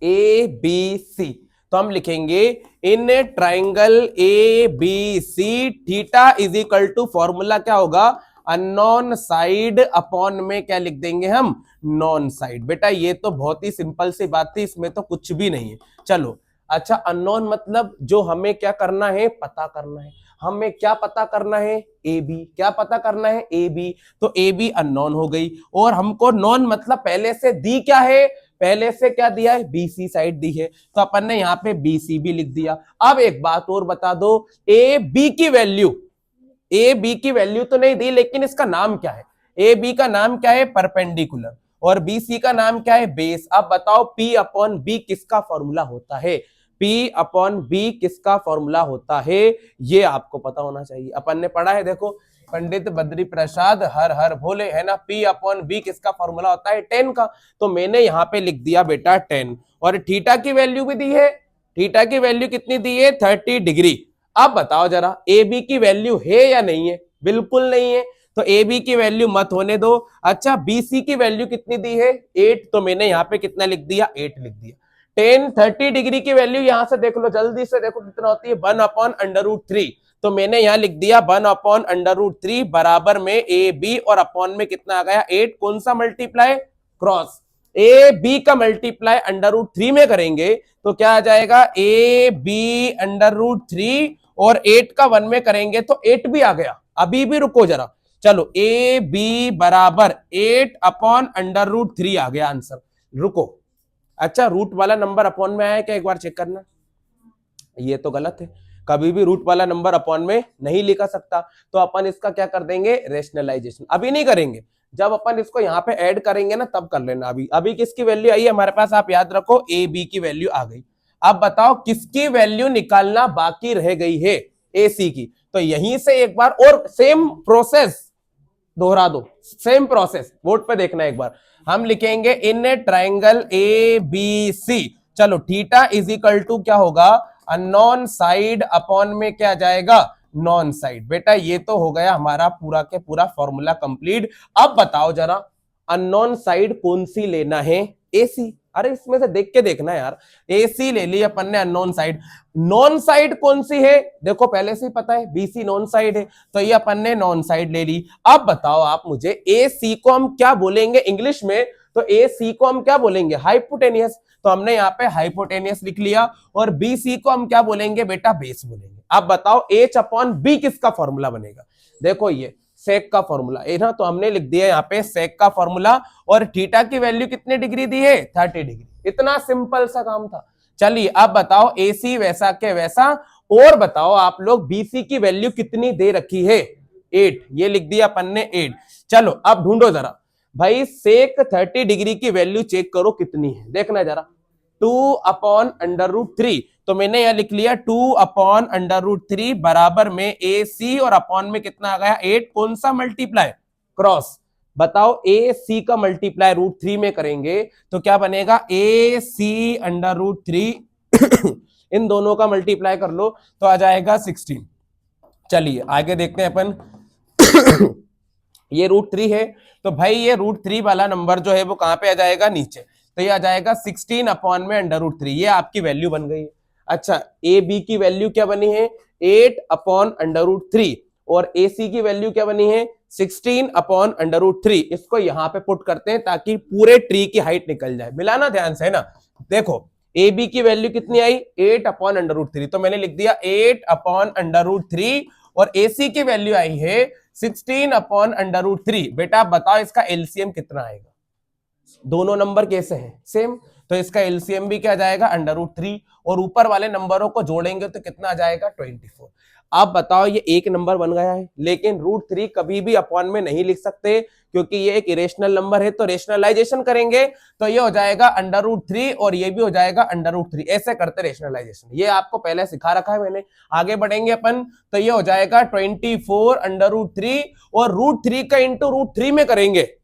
ABC। तो हम लिखेंगे in triangle ABC theta is equal to, formula क्या होगा, अननोन साइड अपॉन में क्या लिख देंगे हम, नॉन साइड। बेटा ये तो बहुत ही सिंपल सी बात थी, इसमें तो कुछ भी नहीं है। चलो अच्छा अननोन मतलब जो हमें क्या करना है, पता करना है। हमें क्या पता करना है, AB। क्या पता करना है, AB। तो AB अननोन हो गई, और हमको नॉन मतलब पहले से दी क्या है, पहले से क्या दिया है, BC साइड दी है, तो अपन ने यहां पे BC भी लिख दिया। अब एक बात और बता दो, AB की वैल्यू, AB की वैल्यू तो नहीं दी, लेकिन इसका नाम क्या है, AB का नाम क्या है, परपेंडिकुलर, और BC का नाम क्या है, बेस। अब बताओ P अपॉन B किसका फॉर्मूला होता है, P अपॉन B किसका फॉर्मूला होता है, ये आपको पता होना चाहिए। अपन ने पढ़ा है, देखो पंडित बद्री प्रसाद हर हर भोले, है ना। P अपॉन B किसका फॉर्मूला होता है, 10 का। तो मैंने यहां पे लिख दिया बेटा 10, और थीटा की वैल्यू भी दी है। थीटा की वैल्यू कितनी दी है, 30 डिग्री। अब बताओ जरा AB की वैल्यू है या नहीं है, बिल्कुल नहीं है, तो AB की वैल्यू मत होने दो। अच्छा BC की वैल्यू कितनी दी है, 8, तो मैंने यहाँ पे कितना लिख दिया, 8 लिख दिया। 10 30 डिग्री की वैल्यू यहां से देख लो, जल्दी से देखो कितना होती है, 1 अपॉन √3। तो मैंने यहां लिख दिया 1 अपॉन √3 बराबर में AB, और अपॉन में कितना आ गया, 8। कौन सा मल्टीप्लाई, क्रॉस। AB का मल्टीप्लाई √3 में करेंगे तो क्या आ जाएगा, AB √3, और 8 का 1 में करेंगे तो 8 भी आ गया। अभी भी रुको जरा, चलो AB बराबर 8 अपॉन √3 आ गया आंसर। रुको, अच्छा रूट वाला नंबर अपॉन में आया क्या, एक बार चेक करना। ये तो गलत है, कभी भी रूट वाला नंबर अपॉन में नहीं लिखा सकता। तो अपन इसका क्या कर देंगे, रेशनलाइजेशन। अभी नहीं करेंगे, जब अपन इसको यहाँ पे ऐड करेंगे ना तब कर लेना। अभी किसकी वैल्यू आई है हमारे पास, आप याद रखो AB की वैल्यू आ गई। अब बताओ किसकी वैल्यू निकालना बाकी रह गई है, AC की। तो यहीं से एक बार और सेम प्रोसेस दोहरा दो, सेम प्रोसेस बोर्ड पे देखना एक बार। हम लिखेंगे इन ट्राइंगल ABC, चलो थीटा इज इक्वल टू क्या होगा, अननोन साइड अपॉन में क्या जाएगा, नॉन साइड। बेटा ये तो हो गया हमारा पूरा के पूरा फॉर्मूला कंप्लीट। अब बताओ जरा अननोन साइड कौन सी लेना है, AC। अरे इसमें से देख के देखना यार। AC ले ली अपन ने अननोन साइड, नॉन साइड कौन सी है देखो पहले से ही पता है, BC नॉन साइड है, तो ये अपन ने नॉन साइड ले ली। अब बताओ आप मुझे AC को हम क्या बोलेंगे इंग्लिश में, तो AC को हम क्या बोलेंगे, हाइपोटेनियस, तो हमने यहाँ पे हाइपोटेनियस लिख लिया। और BC को हम क्या बोलेंगे बेटा, बेस बोलेंगे। अब बताओ H/B किसका फॉर्मूला बनेगा, देखो ये सेक का फॉर्मूला है ना, तो हमने लिख दिया यहाँ पे सेक का फॉर्मूला, और थीटा की वैल्यू कितने डिग्री दी है, 30 डिग्री। इतना सिंपल सा काम था। चलिए अब बताओ AC वैसा के वैसा, और बताओ आप लोग BC की वैल्यू कितनी दे रखी है, 8, ये लिख दिया अपन ने 8। चलो अब ढूंढो जरा भाई सेक 30 डिग्री की वैल्यू चेक करो कितनी है, देखना जरा, 2/√3, तो मैंने यह लिख लिया 2/√3 बराबर में AC, और अपॉन में कितना आ गया 8, कौन सा मल्टीप्लाई, क्रॉस। बताओ AC का मल्टीप्लाई √3 में करेंगे तो क्या बनेगा, AC/√3 इन दोनों का मल्टीप्लाई कर लो तो आ जाएगा 16। चलिए आगे देखते हैं अपन। ये √3 है, तो भाई ये √3 वाला नंबर जो है वो कहां पे आ जाएगा, नीचे, तो ये आ जाएगा 16 अपॉन में √3, ये आपकी वैल्यू बन गई है। अच्छा AB की वैल्यू क्या बनी है, 8/√3, और AC की वैल्यू क्या बनी है, 16 अपॉन √3। इसको यहां पे पुट करते हैं ताकि पूरे ट्री की हाइट निकल जाए, मिलाना ध्यान से है ना। देखो AB की वैल्यू कितनी आई, 8/√3, तो मैंने लिख दिया 8/√3, और AC की वैल्यू आई है 16/√3। बेटा बताओ इसका LCM कितना आएगा, दोनों नंबर कैसे हैं, सेम, तो इसका LCM भी क्या जाएगा, √3, और ऊपर वाले नंबरों को जोड़ेंगे तो कितना आ जाएगा, 24। अब बताओ ये एक नंबर बन गया है, लेकिन √3 कभी भी अपॉन में नहीं लिख सकते क्योंकि ये एक इरेशनल नंबर है, तो रेशनलाइजेशन करेंगे तो ये हो जाएगा √3, और ये भी हो जाएगा √3, ऐसे करते रेशनलाइजेशन, ये आपको पहले सिखा रखा है मैंने। आगे बढ़ेंगे अपन, तो ये हो जाएगा 24/√3, और √3 का इंटू √3 में करेंगे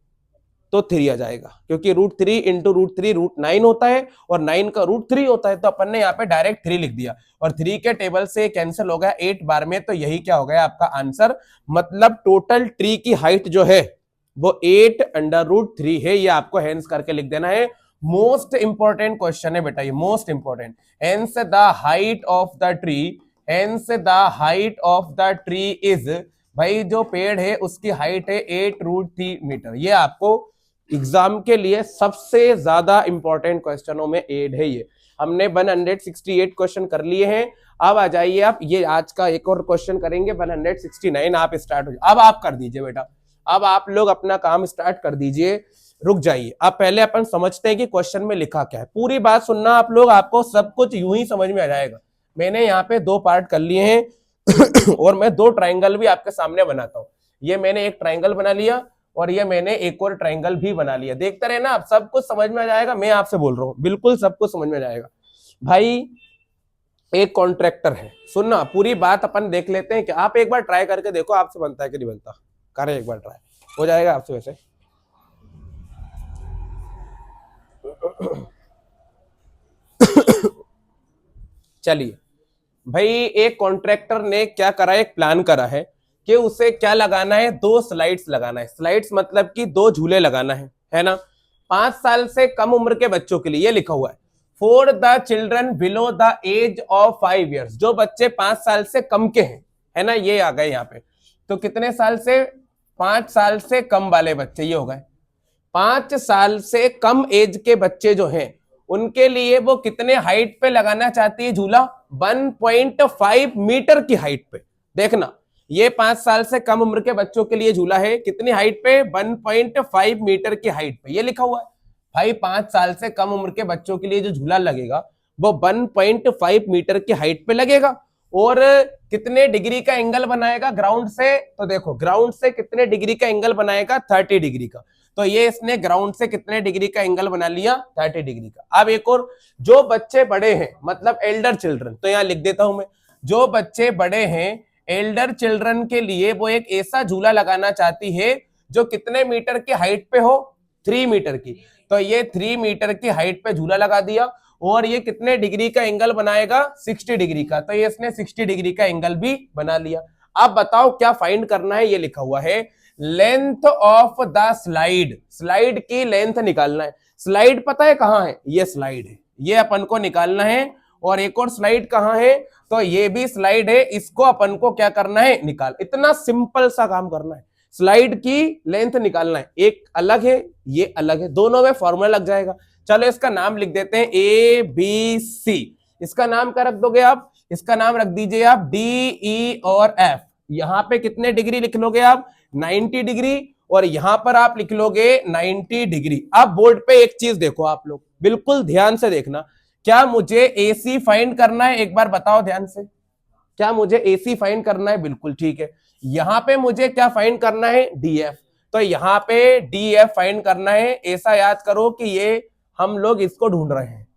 तो 3 आ जाएगा, क्योंकि √3 इंटू √3 √9 होता है, और 9 का √3 होता है, तो अपन ने यहाँ पे डायरेक्ट 3 लिख दिया, और 3 के टेबल से कैंसिल हो गया 8 बार में, तो यही क्या हो गया आपका आंसर। मतलब टोटल ट्री की हाइट जो है वो 8/√3 है, ये आपको हेंस करके लिख देना है। मोस्ट इंपॉर्टेंट क्वेश्चन है बेटा ये, most important. Hence the height of the tree, hence the height of the tree is, भाई जो पेड़ है उसकी हाइट है 8√3 मीटर। ये आपको एग्जाम के लिए सबसे ज्यादा इंपॉर्टेंट क्वेश्चनों में एड है। ये हमने 168 क्वेश्चन कर लिए हैं। अब आ जाइए आप, ये आज का एक और क्वेश्चन करेंगे 169। आप स्टार्ट हो जाए, अब आप कर दीजिए बेटा, अब आप लोग अपना काम स्टार्ट कर दीजिए, रुक जाइए। अब पहले अपन समझते हैं कि क्वेश्चन में लिखा क्या है। पूरी बात सुनना आप लोग, आपको सब कुछ यूं ही समझ में आ जाएगा। मैंने यहाँ पे 2 पार्ट कर लिए हैं और मैं 2 ट्राइंगल भी आपके सामने बनाता हूं। ये मैंने एक ट्राइंगल बना लिया और ये मैंने एक और ट्राइंगल भी बना लिया। देखते रहे ना, आप सब कुछ समझ में आ जाएगा। मैं आपसे बोल रहा हूँ, बिल्कुल सब कुछ समझ में आ जाएगा। भाई एक कॉन्ट्रैक्टर है, सुनना पूरी बात अपन देख लेते हैं कि आप एक बार ट्राई करके देखो आपसे बनता है कि नहीं बनता। करें एक बार ट्राई, हो जाएगा आपसे वैसे। चलिए भाई, एक कॉन्ट्रैक्टर ने क्या करा, एक प्लान करा है कि उसे क्या लगाना है, 2 स्लाइड्स लगाना है। स्लाइड्स मतलब कि 2 झूले लगाना है ना। 5 साल से कम उम्र के बच्चों के लिए, ये लिखा हुआ है for the children below the age of 5 years. जो बच्चे 5 साल से कम के हैं, है ना, ये आ गए यहाँ पे। तो कितने साल से, 5 साल से कम वाले बच्चे, ये हो गए 5 साल से कम एज के बच्चे जो हैं उनके लिए वो कितने हाइट पे लगाना चाहती है झूला, 1.5 मीटर की हाइट पे। देखना, ये 5 साल से कम उम्र के बच्चों के लिए झूला है कितनी हाइट पे, 1.5 मीटर की हाइट पे। ये लिखा हुआ है भाई, 5 साल से कम उम्र के बच्चों के लिए जो झूला लगेगा वो 1.5 मीटर की हाइट पे लगेगा। और कितने डिग्री का एंगल बनाएगा ग्राउंड से, तो देखो ग्राउंड से कितने डिग्री का एंगल बनाएगा, 30 डिग्री का। तो ये इसने ग्राउंड से कितने डिग्री का एंगल बना लिया, 30 डिग्री का। अब एक और, जो बच्चे बड़े हैं मतलब एल्डर चिल्ड्रन, तो यहां लिख देता हूं मैं, जो बच्चे बड़े हैं एल्डर चिल्ड्रन के लिए वो एक ऐसा झूला लगाना चाहती है जो कितने मीटर की हाइट पे हो, 3 मीटर की। तो ये 3 मीटर की हाइट पे झूला लगा दिया और ये कितने डिग्री का एंगल बनाएगा, 60 डिग्री का। तो ये इसने 60 डिग्री का एंगल भी बना लिया। अब बताओ क्या फाइंड करना है, ये लिखा हुआ है length of the slide, slide की लेंथ निकालना है। स्लाइड पता है कहां है, ये स्लाइड है, ये अपन को निकालना है। और एक और स्लाइड कहां है, तो ये भी स्लाइड है, इसको अपन को क्या करना है, निकाल। इतना सिंपल सा काम करना है, स्लाइड की लेंथ निकालना है। एक अलग है, ये अलग है, दोनों में फॉर्मूला लग जाएगा। चलो इसका नाम लिख देते हैं ए बी सी। इसका नाम क्या रख दोगे आप, इसका नाम रख दीजिए आप डी ई और एफ। यहां पे कितने डिग्री लिख लोगे आप, 90 डिग्री, और यहां पर आप लिख लोगे 90 डिग्री। अब बोर्ड पे एक चीज देखो आप लोग, बिल्कुल ध्यान से देखना। क्या मुझे एसी फाइंड करना है, एक बार बताओ ध्यान से, क्या मुझे एसी फाइंड करना है, बिल्कुल ठीक है। यहां पे मुझे क्या फाइंड करना है, डीएफ, तो यहां पे डीएफ फाइंड करना है। ऐसा याद करो कि ये हम लोग इसको ढूंढ रहे हैं,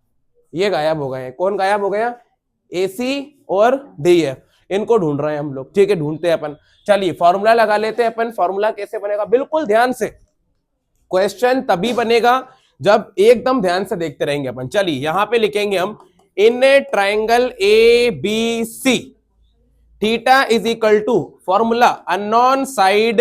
ये गायब हो गए हैं। कौन गायब हो गया, एसी और डीएफ, इनको ढूंढ रहे हैं हम लोग, ठीक है, ढूंढते हैं अपन। चलिए फॉर्मूला लगा लेते हैं अपन। फॉर्मूला कैसे बनेगा, बिल्कुल ध्यान से, क्वेश्चन तभी बनेगा जब एकदम ध्यान से देखते रहेंगे अपन। चलिए यहां पे लिखेंगे हम, in a triangle A B C theta is equal to formula unknown side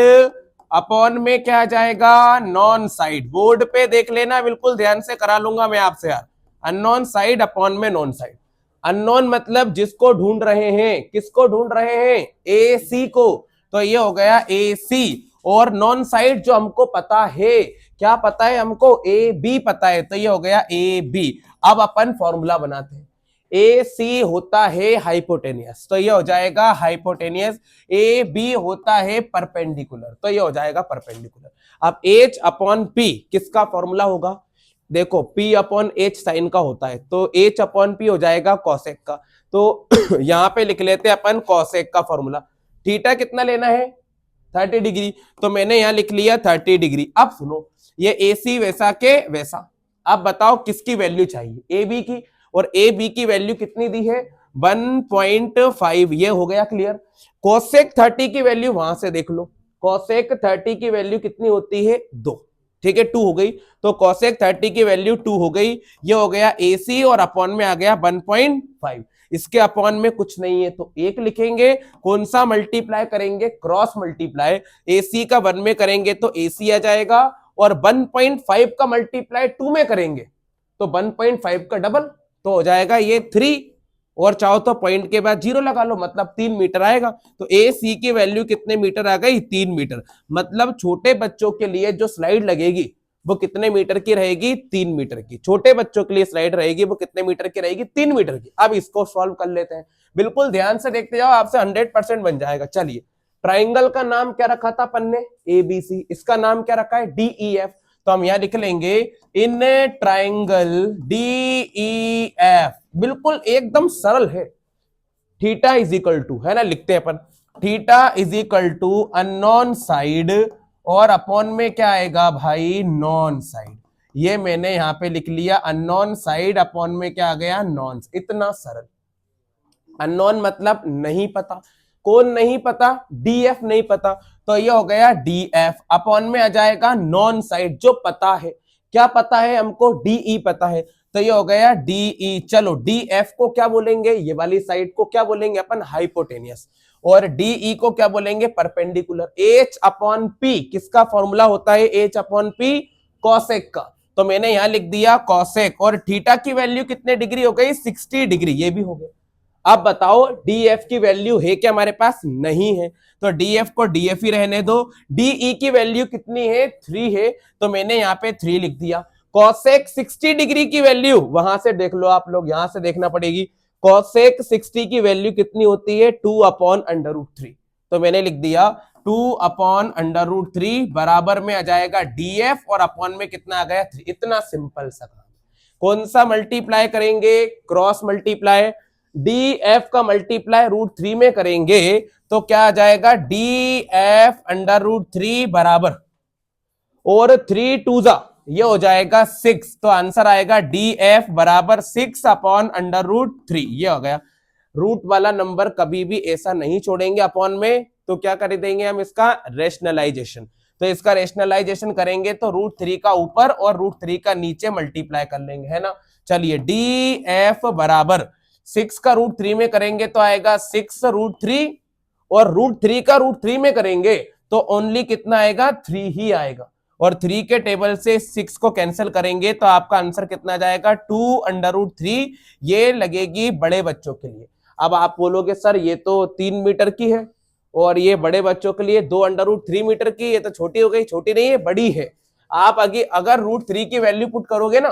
upon में क्या आ जाएगा, नॉन साइड। बोर्ड पे देख लेना, बिल्कुल ध्यान से करा लूंगा मैं आपसे यार। अननोन साइड अपॉन में नॉन साइड। अननोन मतलब जिसको ढूंढ रहे हैं, किसको ढूंढ रहे हैं, ए सी को, तो ये हो गया ए सी। और नॉन साइड जो हमको पता है, क्या पता है हमको, ए बी पता है, तो ये हो गया ए बी। अब अपन फॉर्मूला बनाते हैं। ए सी होता है हाइपोटेनियस, तो ये हो जाएगा हाइपोटेनियस। ए बी होता है परपेंडिकुलर, तो ये हो जाएगा परपेंडिकुलर। अब एच अपॉन पी किसका फॉर्मूला होगा, देखो P अपॉन एच साइन का होता है, तो H अपॉन P हो जाएगा कॉसेक का। तो यहां पे लिख लेते हैं अपन कॉसेक का फॉर्मूला। थीटा कितना लेना है, 30 डिग्री, तो मैंने यहां लिख लिया 30 डिग्री। अब सुनो, ये AC वैसा के वैसा। अब बताओ किसकी वैल्यू चाहिए, AB की, और AB की वैल्यू कितनी दी है, 1.5। ये हो गया क्लियर। कॉसेक 30 की वैल्यू वहां से देख लो, कॉसेक 30 की वैल्यू कितनी होती है, 2, ठीक है, 2 हो गई। तो कॉसेक 30 की वैल्यू 2 हो गई। ये हो गया AC और अपॉन में आ गया 1.5। इसके अपॉन में कुछ नहीं है तो 1 लिखेंगे। कौन सा मल्टीप्लाई करेंगे, क्रॉस मल्टीप्लाई। AC का 1 में करेंगे तो AC आ जाएगा, और 1.5 का मल्टीप्लाई 2 में करेंगे तो 1.5 का डबल, तो हो जाएगा ये 3। और चाहो तो पॉइंट के बाद 0 लगा लो, मतलब 3 मीटर आएगा। तो AC की वैल्यू कितने मीटर आ गई, 3 मीटर। मतलब छोटे बच्चों के लिए जो स्लाइड लगेगी वो कितने मीटर की रहेगी, 3 मीटर की। छोटे बच्चों के लिए स्लाइड रहेगी वो कितने मीटर की रहेगी, 3 मीटर की। अब इसको सॉल्व कर लेते हैं, बिल्कुल ध्यान से देखते जाओ, आपसे 100% बन जाएगा। चलिए, ट्राइंगल का नाम क्या रखा था अपन ने, ABC। इसका नाम क्या रखा है, DEF। तो हम यहां लिख लेंगे इन ट्राइंगल DEF, बिल्कुल एकदम सरल है। थीटा इज इक्वल टू, है ना, लिखते हैं अपन, theta is equal to unknown side, और अपॉन में क्या आएगा भाई, नॉन साइड। ये मैंने यहां पे लिख लिया, अननोन साइड अपॉन में क्या आ गया, नॉन। इतना सरल। अननोन मतलब नहीं पता, कौन नहीं पता, DF नहीं पता, तो ये हो गया DF। अपॉन में आ जाएगा नॉन साइड, जो पता है। क्या पता है हमको, DE पता है, तो ये हो गया DE। चलो DF को क्या बोलेंगे, ये वाली साइड को क्या बोलेंगे अपन, हाइपोटेनियस। और DE को क्या बोलेंगे, परपेंडिकुलर। H अपॉन P किसका फॉर्मूला होता है, H अपॉन P कॉसेक का, तो मैंने यहां लिख दिया कॉसेक। और थीटा की वैल्यू कितने डिग्री हो गई, 60 डिग्री, ये भी हो गया। अब बताओ DF की वैल्यू है क्या हमारे पास, नहीं है, तो DF को DF ही रहने दो। DE की वैल्यू कितनी है, 3 है, तो मैंने यहाँ पे 3 लिख दिया। कॉसेक 60 डिग्री की वैल्यू वहां से देख लो आप लोग, यहां से देखना पड़ेगी। कॉसेक 60 की वैल्यू कितनी होती है, 2 अपॉन अंडर रूट 3, तो मैंने लिख दिया 2 अपॉन अंडर रूट 3 बराबर में आ जाएगा DF, और अपॉन में कितना आ गया, 3। इतना सिंपल सा काम। कौन सा मल्टीप्लाई करेंगे, क्रॉस मल्टीप्लाई। DF का मल्टीप्लाई रूट 3 में करेंगे तो क्या आ जाएगा, DF अंडर रूट 3 बराबर, और 3 2 जा, ये हो जाएगा 6, तो आंसर आएगा DF बराबर 6 अपॉन अंडर रूट 3। ये हो गया। रूट वाला नंबर कभी भी ऐसा नहीं छोड़ेंगे अपॉन में, तो क्या कर देंगे हम, इसका रेशनलाइजेशन। तो इसका रेशनलाइजेशन करेंगे तो रूट 3 का ऊपर और रूट 3 का नीचे मल्टीप्लाई कर लेंगे, है ना। चलिए DF बराबर 6 का रूट 3 में करेंगे तो आएगा 6 रूट 3, और रूट 3 का रूट 3 में करेंगे तो ओनली कितना आएगा, 3 ही आएगा। और 3 के टेबल से 6 को कैंसिल करेंगे तो आपका आंसर कितना आ जाएगा, 2√3। ये लगेगी बड़े बच्चों के लिए। अब आप बोलोगे सर ये तो 3 मीटर की है और ये बड़े बच्चों के लिए 2√3 मीटर की, ये तो छोटी हो गई। छोटी नहीं है, बड़ी है। आप आगे अगर √3 की वैल्यू पुट करोगे ना,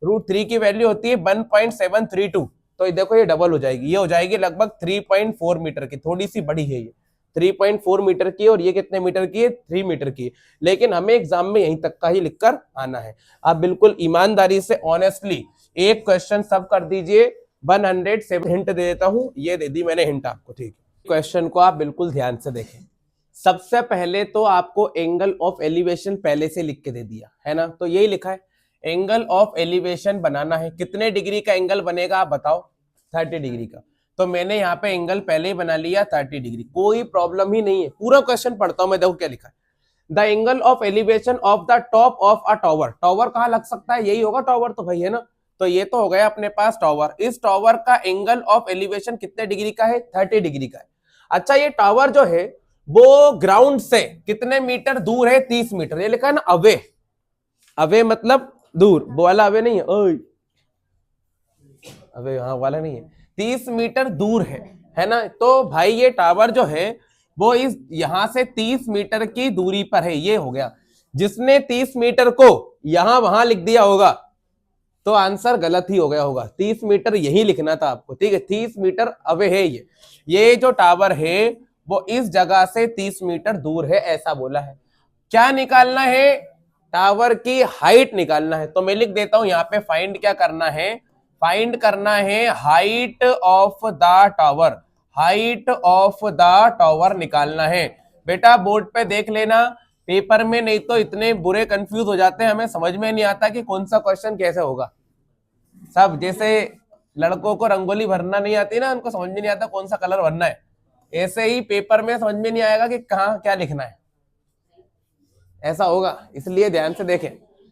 √3 की वैल्यू होती है 1.732, तो ये देखो ये डबल हो जाएगी, ये हो जाएगी लगभग 3.4 मीटर की। थोड़ी सी बड़ी है ये, 3.4 मीटर की, और ये कितने मीटर की है, 3 मीटर की। लेकिन हमें एग्जाम में यहीं तक का ही लिखकर आना है। आप बिल्कुल ईमानदारी से ऑनेस्टली एक क्वेश्चन सब कर दीजिए। 107 हिंट दे देता हूं, ये दे दी मैंने हिंट आपको, ठीक है। क्वेश्चन को आप बिल्कुल ध्यान से देखें। सबसे पहले तो आपको एंगल ऑफ एलिवेशन पहले से लिख के दे दिया है ना, तो यही लिखा है एंगल ऑफ एलिवेशन बनाना है। कितने डिग्री का एंगल बनेगा आप बताओ, 30 डिग्री का। तो मैंने यहाँ पे एंगल पहले ही बना लिया 30 डिग्री, कोई प्रॉब्लम ही नहीं है। पूरा क्वेश्चन पढ़ता हूं मैं, देखो क्या लिखा है। The angle of elevation of the top of a tower. Tower कहाँ लग सकता है, यही होगा टावर तो भाई, है ना। तो ये तो हो गया अपने पास टावर। इस टावर का एंगल ऑफ एलिवेशन कितने डिग्री का है, 30 डिग्री का है। अच्छा, ये टावर जो है वो ग्राउंड से कितने मीटर दूर है, 30 मीटर। ये लिखा है ना अवे, अवे मतलब दूर, वो वाला अवे नहीं है, ओए अवे हाँ वाला नहीं है, 30 मीटर दूर है ना। तो भाई ये टावर जो है वो इस यहां से 30 मीटर की दूरी पर है। ये हो गया। जिसने 30 मीटर को यहां वहां लिख दिया होगा तो आंसर गलत ही हो गया होगा। 30 मीटर यही लिखना था आपको, ठीक है। 30 मीटर अवे है ये जो टावर है वो इस जगह से 30 मीटर दूर है, ऐसा बोला है। क्या निकालना है, टावर की हाइट निकालना है। तो मैं लिख देता हूं यहाँ पे फाइंड क्या करना है, फाइंड करना है height of the tower. Height of the tower निकालना है। बेटा बोर्ड पे देख लेना, पेपर में नहीं तो इतने बुरे कंफ्यूज हो जाते हैं, हमें समझ में नहीं आता कि कौन सा क्वेश्चन कैसे होगा। सब जैसे लड़कों को रंगोली भरना नहीं आती ना, उनको समझ में नहीं आता कौन सा कलर भरना है, ऐसे ही पेपर में समझ में नहीं आएगा कि कहाँ क्या लिखना है, ऐसा होगा। इसलिए ध्यान से देखें।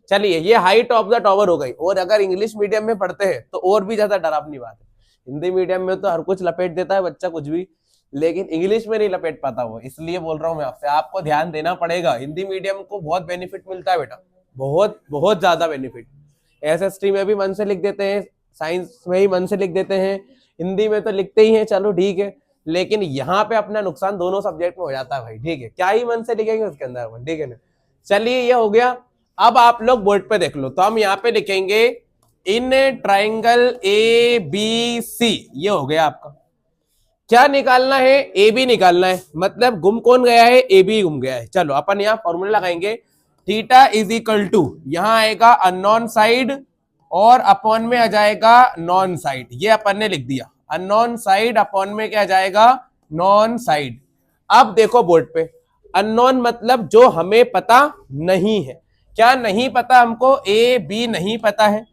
चलिए, ये हाइट ऑफ द टावर हो गई। और अगर इंग्लिश मीडियम में पढ़ते हैं तो और भी ज्यादा डरावनी बात है। हिंदी मीडियम में तो हर कुछ लपेट देता है बच्चा, कुछ भी, लेकिन इंग्लिश में नहीं लपेट पाता वो। इसलिए बोल रहा हूं मैं आपसे, आपको ध्यान देना पड़ेगा। हिंदी मीडियम को बहुत बेनिफिट मिलता है बेटा, बहुत बहुत ज्यादा बेनिफिट। एसएसटी में भी मन से लिख देते हैं, साइंस में ही मन से लिख देते हैं, हिंदी में तो लिखते ही हैं, चलो ठीक है। लेकिन यहाँ पे अपना नुकसान दोनों सब्जेक्ट में हो जाता है भाई, ठीक है। क्या ही मन से लिखेंगे उसके अंदर, ठीक है ना। चलिए, ये हो गया। अब आप लोग बोर्ड पे देख लो, तो हम यहाँ पे लिखेंगे इन ट्राइंगल ए बी सी। ये हो गया आपका। क्या निकालना है, ए बी निकालना है। मतलब गुम कौन गया है, ए बी गुम गया है। चलो अपन यहाँ फॉर्मूला लगाएंगे, थीटा इज इक्वल टू, यहां आएगा अननोन साइड और अपॉन में आ जाएगा नॉन साइड। ये अपन ने लिख दिया, अननोन साइड अपॉन में क्या आ जाएगा, नॉन साइड। अब देखो बोर्ड पे, अननोन मतलब जो हमें पता नहीं है। क्या नहीं पता हमको, ए बी नहीं पता है,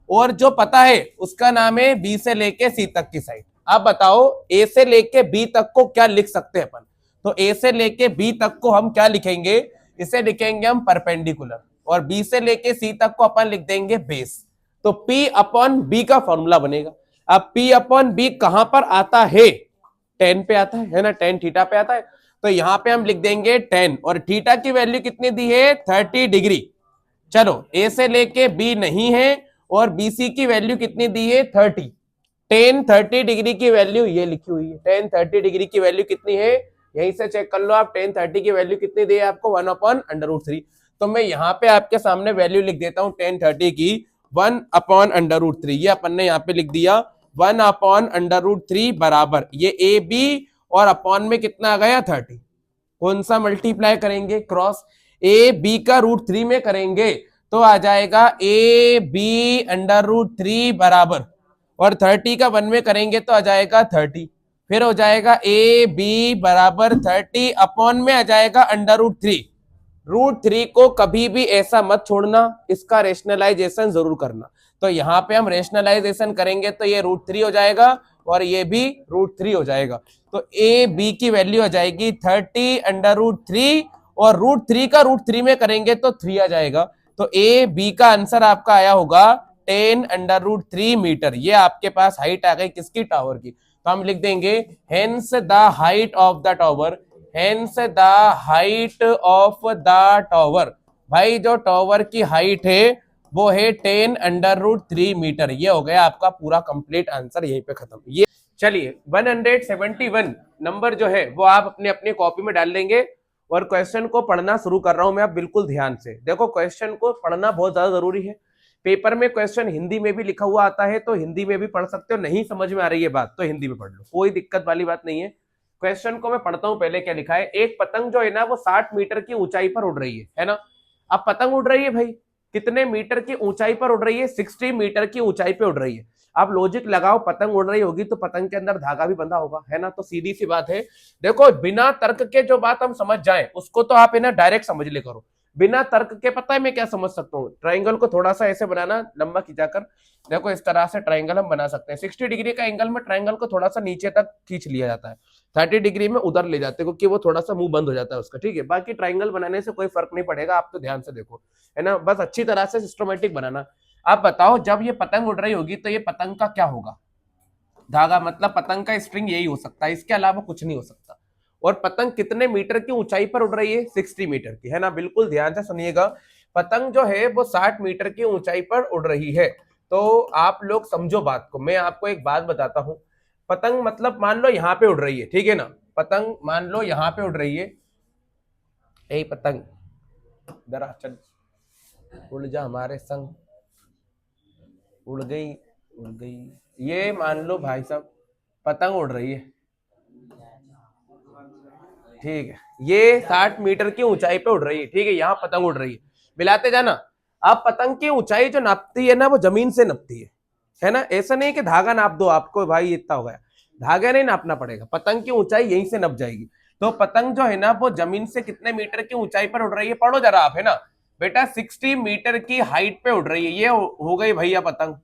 और जो पता है उसका नाम है बी से लेके सी तक की साइड। अब बताओ ए से लेके बी तक को क्या लिख सकते हैं अपन। तो ए से लेके बी तक को हम क्या लिखेंगे, इसे लिखेंगे हम परपेंडिकुलर, और बी से लेके सी तक को अपन लिख देंगे बेस। तो P अपॉन बी का फॉर्मूला बनेगा। अब P अपॉन बी कहां पर आता है, टेन पे आता है ना, टेन थीटा पे आता है। तो यहां पे हम लिख देंगे 10, और थीटा की वैल्यू कितनी दी है, 30 डिग्री। चलो, ए से लेके बी नहीं है, और बीसी की वैल्यू कितनी दी है, 30। 10 30 डिग्री की वैल्यू ये लिखी हुई है। 10 30 डिग्री की वैल्यू कितनी है, यहीं से चेक कर लो आप। 10 30 की वैल्यू कितनी दी है आपको, 1/√3। तो मैं यहाँ पे आपके सामने वैल्यू लिख देता हूँ 10 30 की, 1/√3। ये अपन ने यहाँ पे लिख दिया 1/√3 बराबर ये ए बी, और अपॉन में कितना आ गया, 30। कौन सा मल्टीप्लाई करेंगे, क्रॉस, ए बी का √3 में करेंगे तो आ जाएगा ए बी √3 बराबर, और 30 का 1 में करेंगे तो आ जाएगा 30। फिर हो जाएगा ए बी बराबर 30 अपॉन में आ जाएगा √3। √3 को कभी भी ऐसा मत छोड़ना, इसका रेशनलाइजेशन जरूर करना। तो यहाँ पे हम रेशनलाइजेशन करेंगे तो ये √3 हो जाएगा, और ये भी √3 हो जाएगा। तो ए बी की वैल्यू आ जाएगी 30 √3, और √3 का √3 में करेंगे तो 3 आ जाएगा। तो ए बी का आंसर आपका आया होगा 10 √3 मीटर। ये आपके पास हाइट आ गई किसकी, टावर की। तो हम लिख देंगे hence the height of the tower, hence the height of the tower, भाई जो टॉवर की हाइट है वो है 10√3 मीटर। ये हो गया आपका पूरा कंप्लीट आंसर, यहीं पे खत्म। ये चलिए 171 नंबर जो है वो आप अपने अपनी कॉपी में डाल लेंगे और क्वेश्चन को पढ़ना शुरू कर रहा हूं मैं, आप बिल्कुल ध्यान से देखो। क्वेश्चन को पढ़ना बहुत ज्यादा जरूरी है। पेपर में क्वेश्चन हिंदी में भी लिखा हुआ आता है तो हिंदी में भी पढ़ सकते हो, नहीं समझ में आ रही है बात तो हिंदी में पढ़ लो, कोई दिक्कत वाली बात नहीं है। क्वेश्चन को मैं पढ़ता हूं पहले क्या लिखा है। एक पतंग जो है ना वो 60 मीटर की ऊंचाई पर उड़ रही है ना। अब पतंग उड़ रही है भाई, कितने मीटर की ऊंचाई पर उड़ रही है? 60 मीटर की ऊंचाई पे उड़ रही है। आप लॉजिक लगाओ, पतंग उड़ रही होगी तो पतंग के अंदर धागा भी बंधा होगा, है ना। तो सीधी सी बात है, देखो बिना तर्क के जो बात हम समझ जाए उसको तो आप है ना डायरेक्ट समझ ले करो। बिना तर्क के पता है मैं क्या समझ सकता हूँ? ट्राइंगल को थोड़ा सा ऐसे बनाना, लंबा खिंचाकर, देखो इस तरह से ट्राइंगल हम बना सकते हैं। 60 डिग्री का एंगल में ट्राइंगल को थोड़ा सा नीचे तक खींच लिया जाता है, 30 डिग्री में उधर ले जाते हैं क्योंकि वो थोड़ा सा मुंह बंद हो जाता है उसका, ठीक है। बाकी ट्राइंगल बनाने से कोई फर्क नहीं पड़ेगा, आप तो ध्यान से देखो, है ना। बस अच्छी तरह से सिस्टमेटिक बनाना। आप बताओ जब ये पतंग उड़ रही होगी तो ये पतंग का क्या होगा? धागा, मतलब पतंग का स्ट्रिंग यही हो सकता है, इसके अलावा कुछ नहीं हो सकता। और पतंग कितने मीटर की ऊंचाई पर उड़ रही है? 60 मीटर की, है ना। बिल्कुल ध्यान से सुनिएगा, पतंग जो है वो 60 मीटर की ऊंचाई पर उड़ रही है। तो आप लोग समझो बात को, मैं आपको एक बात बताता हूं। पतंग मतलब मान लो यहाँ पे उड़ रही है, ठीक है ना। पतंग मान लो यहाँ पे उड़ रही है, यही पतंग जरा चल उड़ जा हमारे संग, उड़ गई उड़ गई। ये मान लो भाई साहब पतंग उड़ रही है, ठीक है। ये 60 मीटर की ऊंचाई पे उड़ रही है, ठीक है। यहाँ पतंग उड़ रही है, मिलाते जाना। अब पतंग की ऊंचाई जो नापती है ना वो जमीन से नापती है ना। ऐसा नहीं कि धागा नाप दो आपको, भाई इतना हो गया, धागा नहीं नापना पड़ेगा, पतंग की ऊंचाई यहीं से नप जाएगी। तो पतंग जो है ना वो जमीन से कितने मीटर की ऊंचाई पर उड़ रही है? पढ़ो जरा आप, है ना बेटा। 60 मीटर की हाइट पे उड़ रही है। ये हो गई भैया पतंग,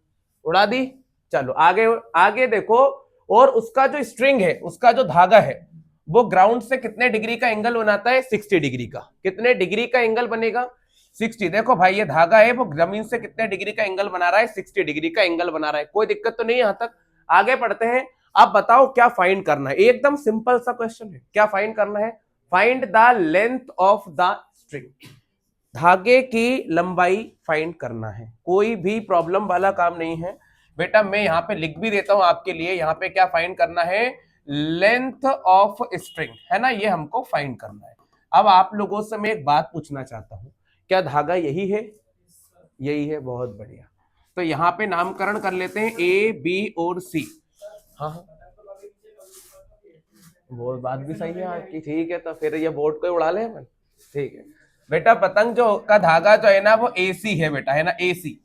उड़ा दी। चलो आगे आगे देखो। और उसका जो स्ट्रिंग है, उसका जो धागा है वो ग्राउंड से कितने डिग्री का एंगल बनाता है? 60 डिग्री का। कितने डिग्री का एंगल बनेगा? 60। देखो भाई ये धागा है वो जमीन से कितने डिग्री का एंगल बना रहा है? 60 डिग्री का एंगल बना रहा है। कोई दिक्कत तो नहीं यहां तक? आगे पढ़ते हैं। आप बताओ क्या फाइंड करना है? एकदम सिंपल सा क्वेश्चन है। क्या फाइंड करना है? Find the length of the string, धागे की लंबाई फाइंड करना है। कोई भी प्रॉब्लम वाला काम नहीं है बेटा, मैं यहाँ पे लिख भी देता हूं आपके लिए। यहाँ पे क्या फाइंड करना है? लेंथ ऑफ स्ट्रिंग, है ना, ये हमको फाइंड करना है। अब आप लोगों से मैं एक बात पूछना चाहता हूं, क्या धागा यही है? यही है, बहुत बढ़िया। तो यहाँ पे नामकरण कर लेते हैं ए, बी और सी। हाँ हाँ, वो बात भी सही है आपकी, ठीक है। तो फिर ये बोर्ड को उड़ा ले अपन, ठीक है बेटा। पतंग जो का धागा जो है ना वो एसी है बेटा, है ना। एसी,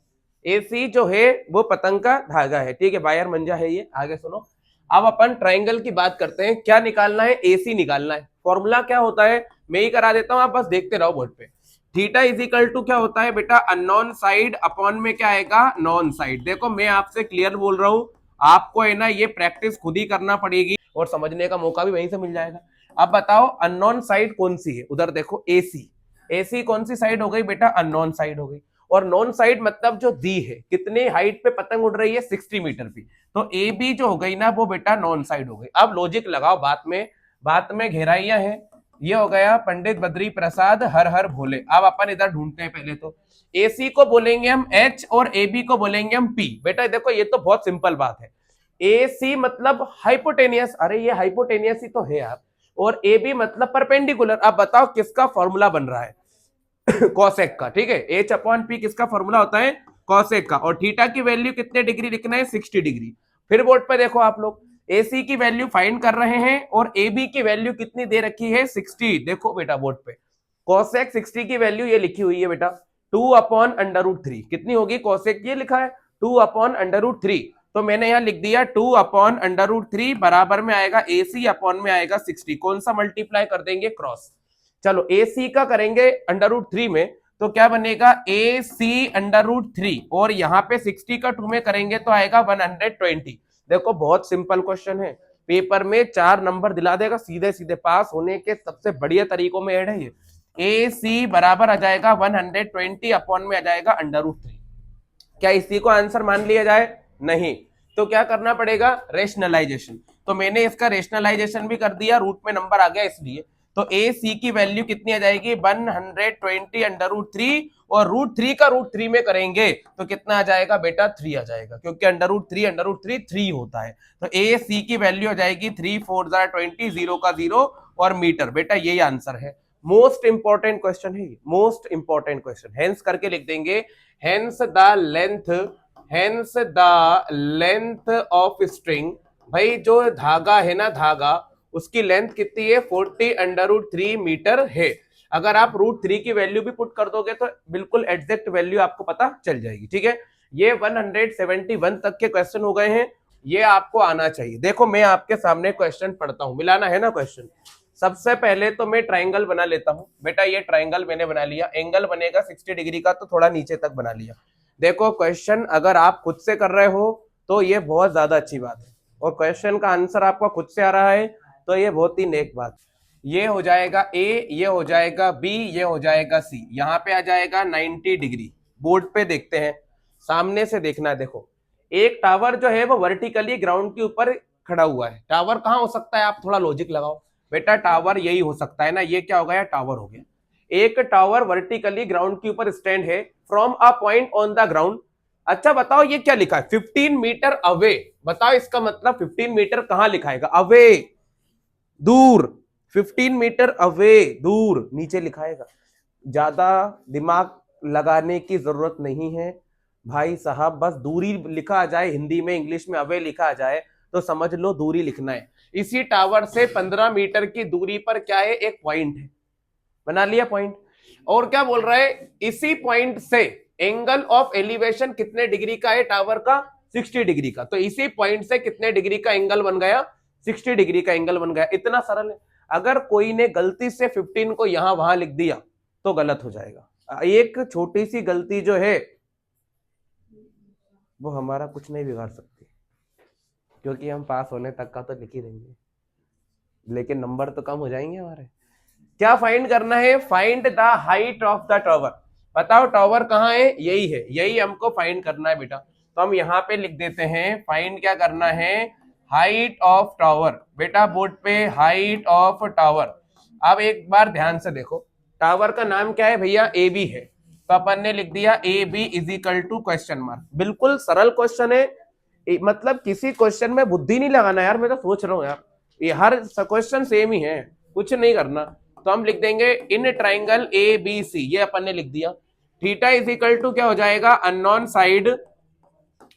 एसी जो है वो पतंग का धागा है, ठीक है। वायर मंजा है ये। आगे सुनो, अब अपन ट्राइंगल की बात करते हैं। क्या निकालना है? एसी निकालना है। फॉर्मूला क्या होता है मैं ही करा देता हूं, आप बस देखते रहो बोर्ड पे। थीटा इज इक्वल टू क्या होता है बेटा? अननोन साइड अपॉन में क्या आएगा? Non side. देखो मैं आपसे क्लियर बोल रहा हूं, आपको है ना ये प्रैक्टिस खुद ही करना पड़ेगी और समझने का मौका भी वहीं से मिल जाएगा। अब बताओ अननोन साइड कौन सी है? उधर देखो एसी। एसी कौन सी साइड हो गई बेटा? अननोन साइड हो गई। और नॉन साइड मतलब जो दी है, कितने हाइट पे पतंग उड़ रही है? 60 मीटर पे। तो ए बी जो हो गई ना वो बेटा नॉन साइड हो गई। अब लॉजिक लगाओ, बात में गहराइयां हैं। ये हो गया पंडित बद्री प्रसाद हर हर भोले। अब अपन इधर ढूंढते हैं पहले तो। एसी को बोलेंगे हम एच और ए बी को बोलेंगे हम पी। बेटा देखो ये तो बहुत सिंपल बात है। ए सी मतलब हाइपोटेनियस, अरे ये हाइपोटेनियस ही तो है यार। और ए बी मतलब परपेंडिकुलर। अब बताओ किसका फॉर्मूला बन रहा है? कॉसेक का, ठीक है। एच अपॉन पी किसका फॉर्मूला होता है? कॉसेक का। और थीटा की वैल्यू कितने डिग्री लिखना है? 60 डिग्री। फिर बोर्ड पे देखो आप लोग, एसी की वैल्यू फाइंड कर रहे हैं और ए बी की वैल्यू कितनी दे रखी है? 60। देखो बेटा बोर्ड पे कॉसेक 60 की वैल्यू ये लिखी हुई है बेटा 2/√3। कितनी होगी कॉसेक? ये लिखा है 2/√3। तो मैंने यहां लिख दिया 2/√3 बराबर में आएगा एसी अपॉन में आएगा 60। कौन सा मल्टीप्लाई कर देंगे? क्रॉस। चलो ए सी का करेंगे √3 में तो क्या बनेगा? ए सी √3 और यहाँ पे 60 का 2 में करेंगे तो आएगा 120। देखो बहुत सिंपल क्वेश्चन है, पेपर में 4 नंबर दिला देगा सीधे सीधे। पास होने के सबसे बढ़िया तरीकों में ऐड है ये। ए सी बराबर आ जाएगा 120 अपॉन में आ जाएगा √3। क्या इसी को आंसर मान लिया जाए? नहीं। तो क्या करना पड़ेगा? रेशनलाइजेशन। तो मैंने इसका रेशनलाइजेशन भी कर दिया, रूट में नंबर आ गया इसलिए। तो ए सी की वैल्यू कितनी आ जाएगी 120 अंडर रूट 3, और रूट 3 का रूट 3 में करेंगे तो कितना आ जाएगा बेटा 3 आ जाएगा, क्योंकि अंडर रूट 3 3 होता है। तो ए सी की वैल्यू आ जाएगी 3 4 20, 0 का 0 और मीटर। बेटा यही आंसर है। मोस्ट इंपॉर्टेंट क्वेश्चन है, मोस्ट इंपॉर्टेंट क्वेश्चन। हेंस करके लिख देंगे, hence the length of string, भाई जो धागा है ना, धागा उसकी लेंथ कितनी है 40 अंडर रूट 3 मीटर है। अगर आप रूट 3 की वैल्यू भी पुट कर दोगे तो बिल्कुल एग्जैक्ट वैल्यू आपको पता चल जाएगी। ठीक है, ये 171 तक के क्वेश्चन हो गए हैं, ये आपको आना चाहिए। देखो मैं आपके सामने क्वेश्चन पढ़ता हूं, मिलाना है ना क्वेश्चन। सबसे पहले तो मैं ट्राइंगल बना लेता हूं। बेटा ये ट्राइंगल मैंने बना लिया, एंगल बनेगा 60 डिग्री का, तो थोड़ा नीचे तक बना लिया। देखो क्वेश्चन अगर आप खुद से कर रहे हो तो ये बहुत ज्यादा अच्छी बात है, और क्वेश्चन का आंसर आपका खुद से आ रहा है तो ये बहुत ही नेक बात। ये हो जाएगा ए, ये हो जाएगा बी, ये हो जाएगा सी, यहाँ पे आ जाएगा 90 डिग्री। बोर्ड पे देखते हैं, सामने से देखना है। देखो एक टावर जो है वो वर्टिकली ग्राउंड के ऊपर खड़ा हुआ है। टावर कहाँ हो सकता है, आप थोड़ा लॉजिक लगाओ बेटा, टावर यही हो सकता है ना, ये क्या हो गया टावर हो गया। एक टावर वर्टिकली ग्राउंड के ऊपर स्टैंड है from a point on the ground. अच्छा बताओ ये क्या लिखा है 15 मीटर अवे, बताओ इसका मतलब 15 मीटर कहां लिखाएगा, अवे दूर, 15 मीटर अवे दूर नीचे लिखाएगा। ज्यादा दिमाग लगाने की जरूरत नहीं है भाई साहब, बस दूरी लिखा आ जाए, हिंदी में इंग्लिश में अवे लिखा आ जाए तो समझ लो दूरी लिखना है। इसी टावर से 15 मीटर की दूरी पर क्या है, एक पॉइंट है, बना लिया पॉइंट। और क्या बोल रहा है, इसी पॉइंट से एंगल ऑफ एलिवेशन कितने डिग्री का है टावर का, 60 डिग्री का। तो इसी पॉइंट से कितने डिग्री का एंगल बन गया, 60 डिग्री का एंगल बन गया। इतना सरल है। अगर कोई ने गलती से 15 को यहां वहां लिख दिया तो गलत हो जाएगा। एक छोटी सी गलती जो है वो हमारा कुछ नहीं बिगाड़ सकती, क्योंकि हम पास होने तक का तो लिख ही देंगे, लेकिन नंबर तो कम हो जाएंगे हमारे। क्या फाइंड करना है, find the height of the tower. बताओ टावर कहाँ है, यही है, यही हमको फाइंड करना है बेटा। तो हम यहाँ पे लिख देते हैं, फाइंड क्या करना है, हाइट ऑफ टावर। बेटा बोर्ड पे हाइट ऑफ टावर। अब एक बार ध्यान से देखो, टावर का नाम क्या है भैया, ए बी है, तो अपन ने लिख दिया A B is equal to question mark. बिल्कुल सरल क्वेश्चन है, मतलब किसी क्वेश्चन में बुद्धि नहीं लगाना यार, मैं तो सोच रहा हूँ यार, ये हर क्वेश्चन सेम ही है, कुछ नहीं करना। तो हम लिख देंगे इन ट्राइंगल ए बी सी, ये अपन ने लिख दिया। थीटा इज इक्वल टू क्या हो जाएगा, अननोन साइड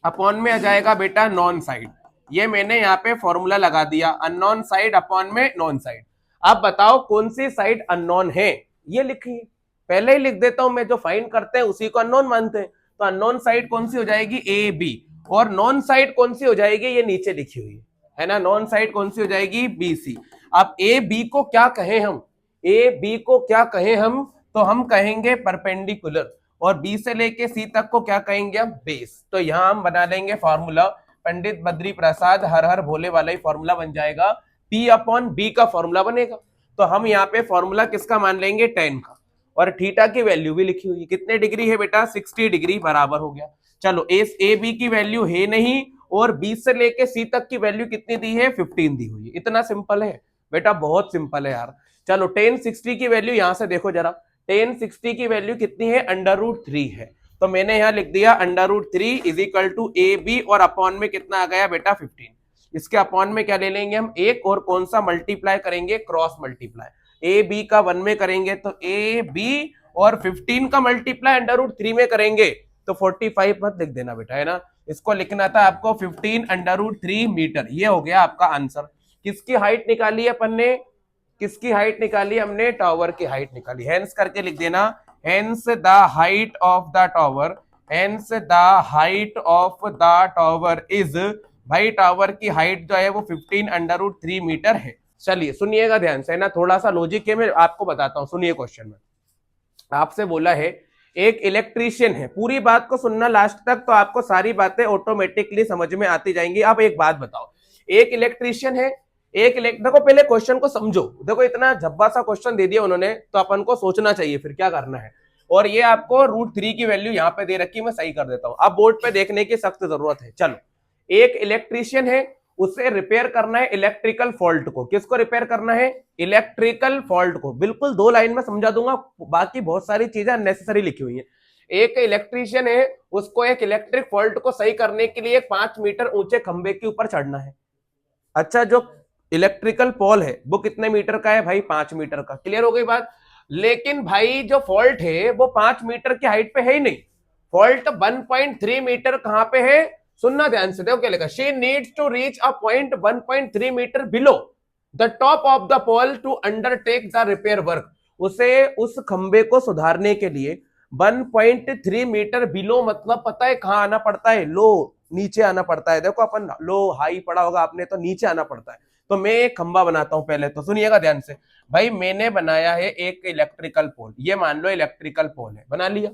अपॉन में आ जाएगा बेटा नॉन साइड। ये मैंने यहाँ पे फॉर्मूला लगा दिया, अननोन साइड अपॉन में नॉन साइड। अब बताओ कौन सी साइड अननोन है, ये लिखिए। पहले ही लिख देता हूं, मैं जो फाइंड करते हैं उसी को अननोन मानते हैं। तो अननोन साइड कौन सी हो जाएगी, ए बी, और नॉन साइड कौन सी हो जाएगी, ये नीचे लिखी हुई है ना, नॉन साइड कौन सी हो जाएगी, बी सी। अब ए बी को क्या कहें हम, ए बी को क्या कहें हम, तो हम कहेंगे परपेंडिकुलर, और बी से लेके सी तक को क्या कहेंगे हम, बेस। तो यहां हम बना लेंगे फॉर्मूला, पंडित बद्री प्रसाद हर हर भोले वाला ही फॉर्मूला बन जाएगा, पी अपॉन बी का फॉर्मूला बनेगा। तो हम यहाँ पे फॉर्मूला किसका मान लेंगे, 10 का, और थीटा की वैल्यू भी लिखी हुई है, कितने डिग्री है बेटा, 60 डिग्री, बराबर हो गया। चलो ए बी की वैल्यू है नहीं, और बी से लेके सी तक की वैल्यू कितनी दी है, 15 दी हुई है। इतना सिंपल है बेटा, बहुत सिंपल है यार। चलो 1060 की वैल्यू यहां से देखो जरा, 1060 की वैल्यू कितनी है, अंडर रूट 3 है। तो मैंने यहां लिख दिया under root 3 is equal to A B, और अपॉन में कितना आ गया बेटा 15। इसके अपॉन में क्या ले लेंगे हम, एक, और कौन सा मल्टीप्लाई करेंगे, क्रॉस मल्टीप्लाई। ए बी का 1 में करेंगे तो ए बी, और 15 का मल्टीप्लाई अंडर रूट 3 में करेंगे तो 45 मत लिख देना बेटा, है ना, इसको लिखना था आपको 15 अंडर रूट 3 मीटर। ये हो गया आपका आंसर। किसकी हाइट निकाली है अपन ने, किसकी हाइट निकाली हमने, टावर की हाइट निकाली। हेंस करके लिख देना, hence the height of the tower, hence the height of the tower is, भाई टावर की हाइट जो है वो 15 अंडर रूट 3 मीटर है। चलिए सुनिएगा ध्यान से, है ना, थोड़ा सा लॉजिक है, मैं आपको बताता हूं, सुनिए। क्वेश्चन में आपसे बोला है एक इलेक्ट्रीशियन है, पूरी बात को सुनना लास्ट तक, तो आपको सारी बातें ऑटोमेटिकली समझ में आती जाएंगी। अब एक बात बताओ, एक इलेक्ट्रीशियन है, देखो पहले क्वेश्चन को समझो। देखो इतना झब्बा सा क्वेश्चन दे दिया उन्होंने, तो अपन को सोचना चाहिए फिर क्या करना है। और ये आपको रूट 3 की वैल्यू यहाँ पे दे रखी, मैं सही कर देता हूं। अब बोर्ड पे देखने की सख्त जरूरत है। चलो एक इलेक्ट्रीशियन है उसे रिपेयर करना है इलेक्ट्रिकल फॉल्ट को। किसको रिपेयर करना है? इलेक्ट्रिकल फॉल्ट को। बिल्कुल 2 लाइन में समझा दूंगा, बाकी बहुत सारी चीजें अननेसेसरी लिखी हुई है। एक इलेक्ट्रीशियन है, उसको एक इलेक्ट्रिक फॉल्ट को सही करने के लिए 5 मीटर ऊंचे खंबे के ऊपर चढ़ना है। अच्छा, जो इलेक्ट्रिकल पोल है वो कितने मीटर का है भाई? 5 मीटर का। क्लियर हो गई बात? लेकिन भाई जो फॉल्ट है वो 5 मीटर की हाइट पे है ही नहीं, फॉल्ट 1.3 मीटर कहां पे है? सुनना ध्यान से, देखो क्या लिखा, she needs to reach a point 1.3 metre below the top of the pole to undertake the repair work. उसे उस खंबे को सुधारने के लिए 1.3 मीटर बिलो, मतलब पता है कहां आना पड़ता है? लो, नीचे आना पड़ता है। देखो अपन लो हाई पढ़ा होगा आपने, तो नीचे आना पड़ता है। तो मैं एक खंबा बनाता हूं, पहले तो सुनिएगा ध्यान से भाई। मैंने बनाया है एक इलेक्ट्रिकल पोल, ये मान लो इलेक्ट्रिकल पोल है, बना लिया।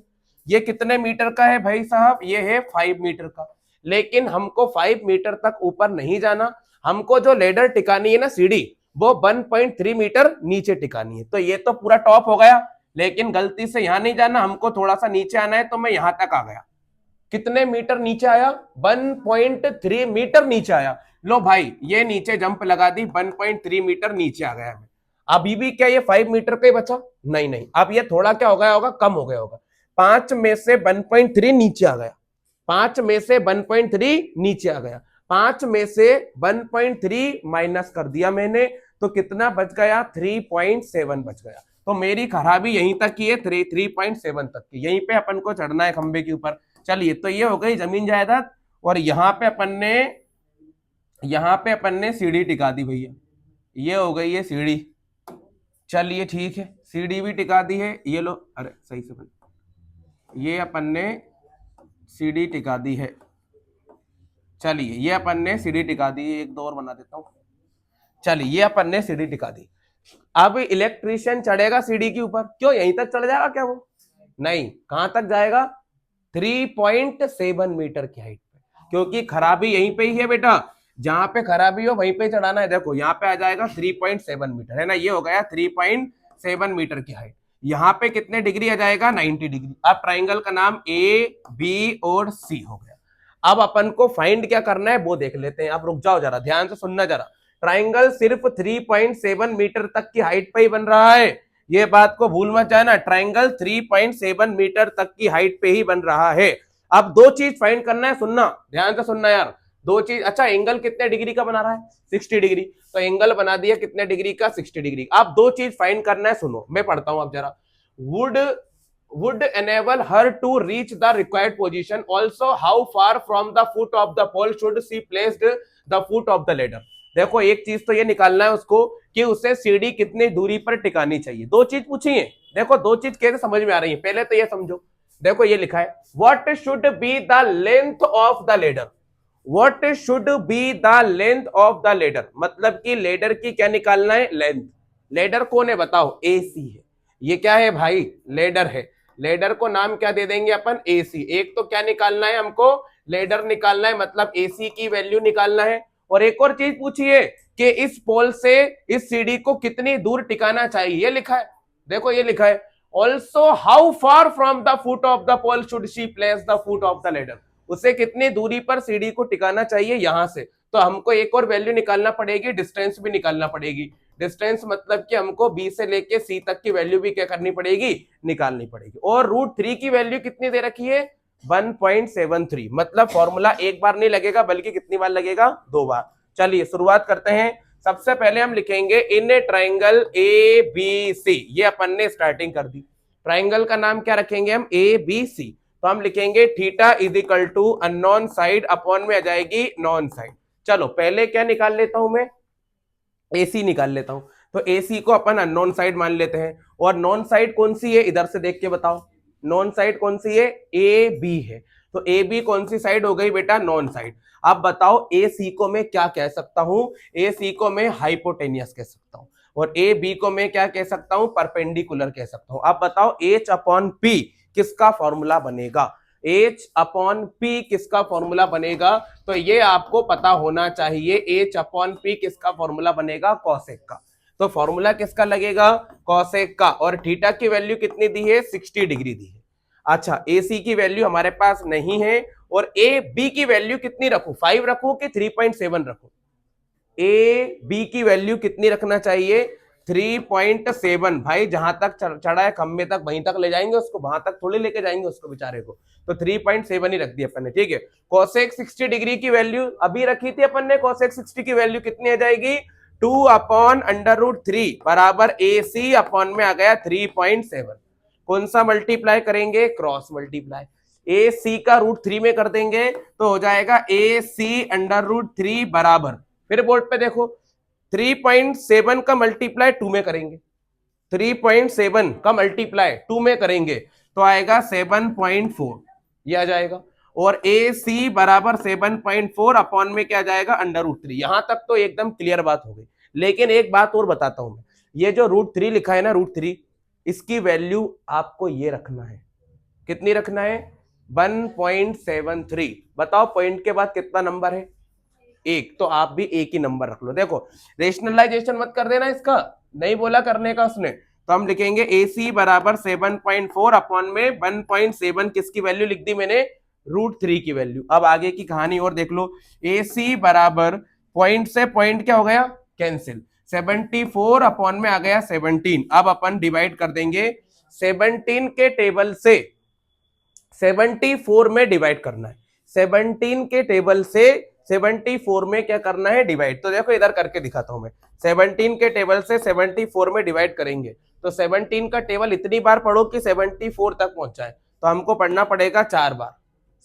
ये कितने मीटर का है भाई साहब? ये है 5 मीटर का। लेकिन हमको 5 मीटर तक ऊपर नहीं जाना, हमको जो लेडर टिकानी है ना, सीढ़ी, वो 1.3 मीटर नीचे टिकानी है। तो ये तो पूरा टॉप हो गया, लेकिन गलती से यहां नहीं जाना, हमको थोड़ा सा नीचे आना है, तो मैं यहां तक आ गया। कितने मीटर नीचे आया? 1.3 मीटर नीचे आया। लो भाई, ये नीचे जंप लगा दी, 1.3 मीटर नीचे आ गया मैं। अभी भी क्या ये 5 मीटर पे बचा? नहीं नहीं, अब ये थोड़ा क्या हो गया होगा? कम हो गया होगा। 5 में से 1.3 नीचे आ गया, 5 में से 1.3 नीचे आ गया, 5 में से 1.3 माइनस कर दिया मैंने, तो कितना बच गया? 3.7 बच गया। तो मेरी खराबी यहीं तक की है, 3.7 तक की। यहीं पे अपन को चढ़ना है खंबे के ऊपर। चलिए, तो ये हो गई जमीन जायदाद, और यहां पे अपन ने सीढ़ी टिका दी भैया। ये हो गई है सीढ़ी। चलिए ठीक है, सीढ़ी भी टिका दी है। ये लो, अरे सही से बन, ये अपन ने सीढ़ी टिका दी है। चलिए, ये अपन ने सीढ़ी टिका दी है, एक दो और बना देता हूं। चलिए, ये अपन ने सीढ़ी टिका दी। अब इलेक्ट्रीशियन चढ़ेगा सीढ़ी के ऊपर, क्यों यहीं तक चढ़ जाएगा क्या वो? नहीं, कहां तक जाएगा? 3.7 मीटर की हाइट पे, क्योंकि खराबी यहीं पे ही है बेटा। जहां पे खराबी हो वहीं पे चढ़ाना है। देखो यहाँ पे आ जाएगा 3.7 मीटर, है ना? ये हो गया 3.7 मीटर की हाइट। यहाँ पे कितने डिग्री आ जाएगा? 90 डिग्री। अब ट्राइंगल का नाम ए, बी और सी हो गया। अब अपन को फाइंड क्या करना है वो देख लेते हैं। अब रुक जाओ जरा, ध्यान से सुनना जरा। ट्राइंगल सिर्फ 3.7 मीटर तक की हाइट पे ही बन रहा है, ये बात को भूल मत जाना। ट्राइंगल 3.7 मीटर तक की हाइट पे ही बन रहा है। अब 2 चीज फाइंड करना है, सुनना ध्यान से सुनना यार। 2 चीज। अच्छा, एंगल कितने डिग्री का बना रहा है? 60 डिग्री। तो एंगल बना दिया कितने डिग्री का? 60 डिग्री। अब 2 चीज फाइंड करना है, सुनो मैं पढ़ता हूं अब जरा। would enable her to reach the required position. Also, how far from the foot of the pole should she placed the foot of the ladder? देखो, एक चीज तो ये निकालना है उसको कि उसे सीढ़ी कितनी दूरी पर टिकानी चाहिए। 2 चीज पूछी है। देखो 2 चीज कैसे समझ में आ रही है, पहले तो ये समझो। देखो ये लिखा है, what should be the length of the ladder. What should be the length of the ladder, मतलब कि लेडर की क्या निकालना है? लेंथ। लेडर कौन है बताओ? एसी है। ये क्या है भाई? लेडर है। लेडर को नाम क्या दे देंगे अपन? एसी। एक तो क्या निकालना है हमको? लेडर निकालना है, मतलब एसी की वैल्यू निकालना है। और एक और चीज पूछिए कि इस पोल से इस सीढ़ी को कितनी दूर टिकाना चाहिए, ये लिखा है। देखो ये लिखा है, also how far from the foot of the pole should she place the foot of the ladder. उसे कितनी दूरी पर सीढ़ी को टिकाना चाहिए यहां से। तो हमको एक और वैल्यू निकालना पड़ेगी, डिस्टेंस भी निकालना पड़ेगी। डिस्टेंस मतलब कि हमको बी से लेके सी तक की वैल्यू भी क्या करनी पड़ेगी? निकालनी पड़ेगी। और √3 की वैल्यू कितनी दे रखी है? 1.73। मतलब फॉर्मूला एक बार नहीं लगेगा, बल्कि कितनी बार लगेगा? 2 बार। चलिए शुरुआत करते हैं। सबसे पहले हम लिखेंगे इन ए ट्राइंगल ए बी सी। ये अपन ने स्टार्टिंग कर दी। ट्राइंगल का नाम क्या रखेंगे हम? A B C. तो हम लिखेंगे theta is equal to unknown side upon में आ जाएगी नॉन साइड। चलो पहले क्या निकाल लेता हूं मैं? एसी निकाल लेता हूं। तो एसी को अपन अननोन साइड मान लेते हैं। और नॉन साइड कौन सी है? इधर से देख के बताओ, नॉन साइड कौन सी है? ए बी है। तो ए बी कौन सी साइड हो गई बेटा? Non side. अब बताओ ए सी को मैं क्या कह सकता हूं? ए सी को मैं हाइपोटेनियस कह सकता हूं, और ए बी को मैं क्या कह सकता हूं? परपेंडिकुलर कह सकता हूं। अब बताओ H अपॉन P किसका फॉर्मूला बनेगा? H अपॉन P किसका फॉर्मूला बनेगा? तो ये आपको पता होना चाहिए। H अपॉन P किसका फॉर्मूला बनेगा? कॉसेक का। तो फॉर्मूला किसका लगेगा? कॉसेक का। और थीटा की वैल्यू कितनी दी है? 60 डिग्री दी है। अच्छा, AC की वैल्यू हमारे पास नहीं है। और ए बी की वैल्यू कितनी रखूं? 5 रखूं कि 3.7 रखूं? ए बी की वैल्यू कितनी रखना चाहिए 3.7। भाई जहां तक चढ़ा है खंबे तक वहीं तक ले जाएंगे उसको, वहां तक थोड़ी लेके जाएंगे उसको बेचारे को, तो 3.7 ही रख दी अपन ने, ठीक है। कोसेक 60 डिग्री की वैल्यू अभी रखी थी अपन ने, कोसेक 60 की वैल्यू कितनी आ जाएगी 2/√3 बराबर ए सी अपॉन में आ गया 3.7। कौन सा मल्टीप्लाई करेंगे, क्रॉस मल्टीप्लाई, ए सी का √3 में कर देंगे तो हो जाएगा ए सी √3 बराबर, फिर बोर्ड पे देखो 3.7 का मल्टीप्लाई 2 में करेंगे, 3.7 का मल्टीप्लाई 2 में करेंगे तो आएगा 7.4, ये आ जाएगा। और ए सी बराबर 7.4 अपॉन में क्या जाएगा √3। यहां तक तो एकदम क्लियर बात हो गई, लेकिन एक बात और बताता हूं मैं, ये जो √3 लिखा है ना √3, इसकी वैल्यू आपको ये रखना है, कितनी रखना है 1.73। बताओ पॉइंट के बाद कितना नंबर है, एक, तो आप भी एक ही नंबर रख लो। देखो रेशनलाइजेशन मत कर देना, इसका नहीं बोला करने का उसने, तो हम लिखेंगे ए सी बराबर 7.4 अपॉन में 1.7 किसकी वैल्यू लिख दी मैंने √3 की वैल्यू। अब आगे की कहानी और देख लो, ए सी बराबर पॉइंट से पॉइंट क्या हो गया कैंसिल, 74 अपॉन में आ गया 17। अब अपन डिवाइड कर देंगे 17 के टेबल से 74 में डिवाइड करना है, 17 के टेबल से 74 में क्या करना है डिवाइड। तो देखो इधर करके दिखाता हूं मैं, 17 के टेबल से 74 में डिवाइड करेंगे तो 17 का टेबल इतनी बार पढ़ो कि 74 तक पहुंच जाए, तो हमको पढ़ना पड़ेगा 4 बार।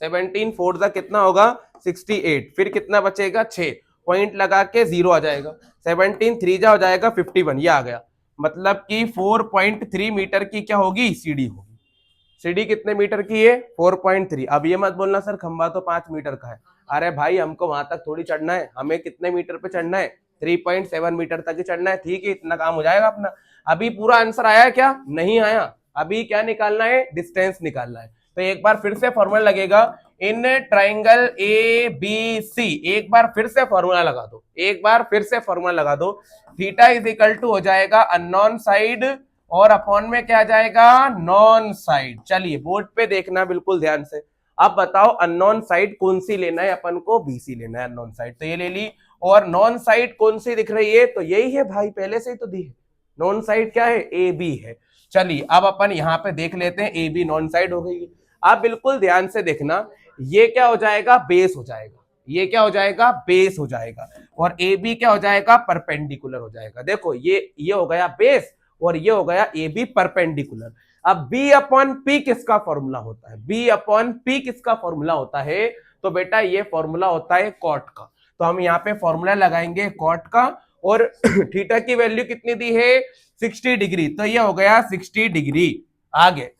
17 4 तक कितना होगा 68, फिर कितना बचेगा 6, पॉइंट लगा के 0 आ जाएगा, 17 3 जा हो जाएगा 51, ये आ गया। मतलब कि 4.3 मीटर की क्या होगी सीढ़ी होगी। सीढ़ी कितने मीटर की है 4.3। अब ये मत बोलना सर खंबा तो 5 मीटर का है, अरे भाई हमको वहां तक थोड़ी चढ़ना है, हमें कितने मीटर पे चढ़ना है 3.7 मीटर तक ही चढ़ना है, ठीक है इतना काम हो जाएगा अपना। अभी पूरा आंसर आया क्या, नहीं आया, अभी क्या निकालना है डिस्टेंस निकालना है। तो एक बार फिर से फॉर्मूला लगेगा इन ट्राइंगल ए बी सी, एक बार फिर से फॉर्मूला लगा दो, एक बार फिर से फॉर्मूला लगा दो, थीटा इज इक्वल टू हो जाएगा अननोन साइड और अपॉन में क्या जाएगा नॉन साइड। चलिए बोर्ड पे देखना बिल्कुल ध्यान से, अब बताओ अननोन साइड कौन सी लेना है अपन को, बीसी लेना है अननोन साइड, तो ये ले ली। और नॉन साइड कौन सी दिख रही है, तो यही है भाई, पहले से ही तो दी है, नॉन साइड क्या है ए बी है। चलिए अब अपन यहाँ पे देख लेते हैं, ए बी नॉन साइड हो गई। आप बिल्कुल ध्यान से देखना, ये क्या हो जाएगा बेस हो जाएगा, ये क्या हो जाएगा बेस हो जाएगा, और ए बी क्या हो जाएगा परपेंडिकुलर हो जाएगा। देखो ये हो गया बेस और ये हो गया ए बी परपेंडिकुलर। अब b अपॉन पी किसका फॉर्मूला होता है, b अपॉन पी किसका फॉर्मूला होता है, तो बेटा ये फॉर्मूला होता है कॉट का, तो हम यहाँ पे फॉर्मूला लगाएंगे कॉट का। और थीटा की वैल्यू कितनी दी है 60 डिग्री, तो ये हो गया 60 डिग्री। आगे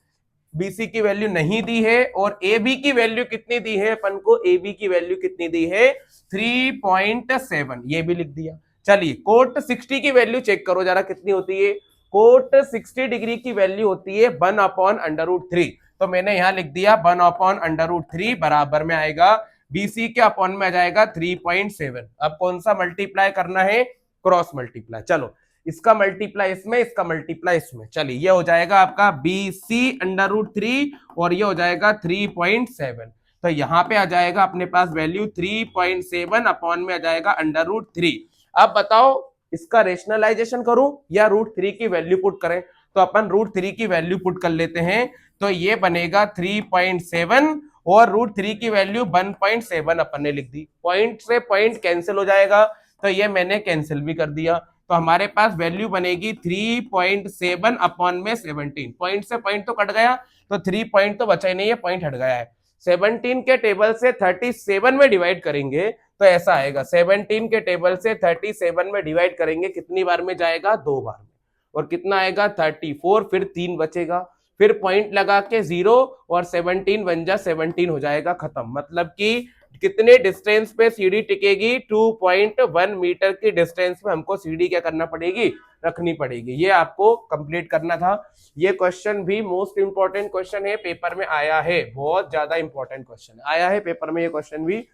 बीसी की वैल्यू नहीं दी है, और ए बी की वैल्यू कितनी दी है अपन को, ए बी की वैल्यू कितनी दी है 3.7, ये भी लिख दिया। चलिए कोट 60 की वैल्यू चेक करो जरा कितनी होती है, कोट 60 डिग्री की वैल्यू होती है 1/√3, तो मैंने यहां लिख दिया 1/√3 बराबर में आएगा बीसी के अपॉन में आ जाएगा 3.7। अब कौन सा मल्टीप्लाई करना है, क्रॉस मल्टीप्लाई। चलो इसका मल्टीप्लाई इसमें, इसका मल्टीप्लाई इसमें, चलिए ये हो जाएगा आपका BC√3 और ये हो जाएगा 3.7, तो यहाँ पे आ जाएगा अपने पास वैल्यू 3.7 अपॉन में आ जाएगा √3। अब बताओ इसका रेशनलाइजेशन करूं या √3 की वैल्यू पुट करें, तो अपन √3 की वैल्यू पुट कर लेते हैं, तो ये बनेगा 3.7 और √3 की वैल्यू 1.7 अपन ने लिख दी, पॉइंट से पॉइंट कैंसिल हो जाएगा, तो ये मैंने कैंसिल भी कर दिया, तो हमारे पास वैल्यू बनेगी 3.7 अपॉन में 17। पॉइंट से पॉइंट तो कट गया, तो 3 पॉइंट तो बचा ही नहीं है, पॉइंट हट गया है। 17 के टेबल से 37 में डिवाइड करेंगे तो ऐसा आएगा, 17 के टेबल से 37 में डिवाइड करेंगे कितनी बार में जाएगा 2 बार में, और कितना आएगा 34, फिर 3 बचेगा, फिर पॉइंट लगा के 0 और 17 बन जा 17 हो जाएगा खत्म। मतलब कि कितने डिस्टेंस पे सीढ़ी टिकेगी 2.1 मीटर की डिस्टेंस पे हमको सीढ़ी क्या करना पड़ेगी रखनी पड़ेगी। ये आपको कंप्लीट करना था। ये क्वेश्चन भी मोस्ट इंपॉर्टेंट क्वेश्चन है, पेपर में आया है, बहुत ज्यादा इंपॉर्टेंट क्वेश्चन आया है पेपर में, ये क्वेश्चन भी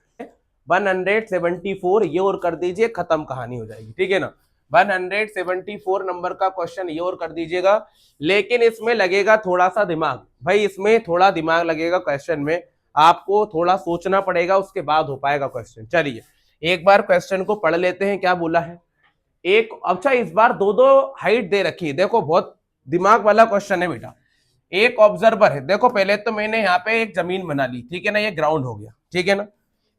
174 ये और कर दीजिए, खत्म कहानी हो जाएगी, ठीक है ना। 174 नंबर का क्वेश्चन ये और कर दीजिएगा, लेकिन इसमें लगेगा थोड़ा सा दिमाग भाई, इसमें थोड़ा दिमाग लगेगा क्वेश्चन में, आपको थोड़ा सोचना पड़ेगा, उसके बाद हो पाएगा क्वेश्चन। चलिए एक बार क्वेश्चन को पढ़ लेते हैं, क्या बोला है। एक, अच्छा इस बार दो दो हाइट दे रखी है, देखो बहुत दिमाग वाला क्वेश्चन है बेटा। एक ऑब्जर्वर है, देखो पहले तो मैंने यहाँ पे एक जमीन बना ली, ठीक है ना, ये ग्राउंड हो गया, ठीक है ना।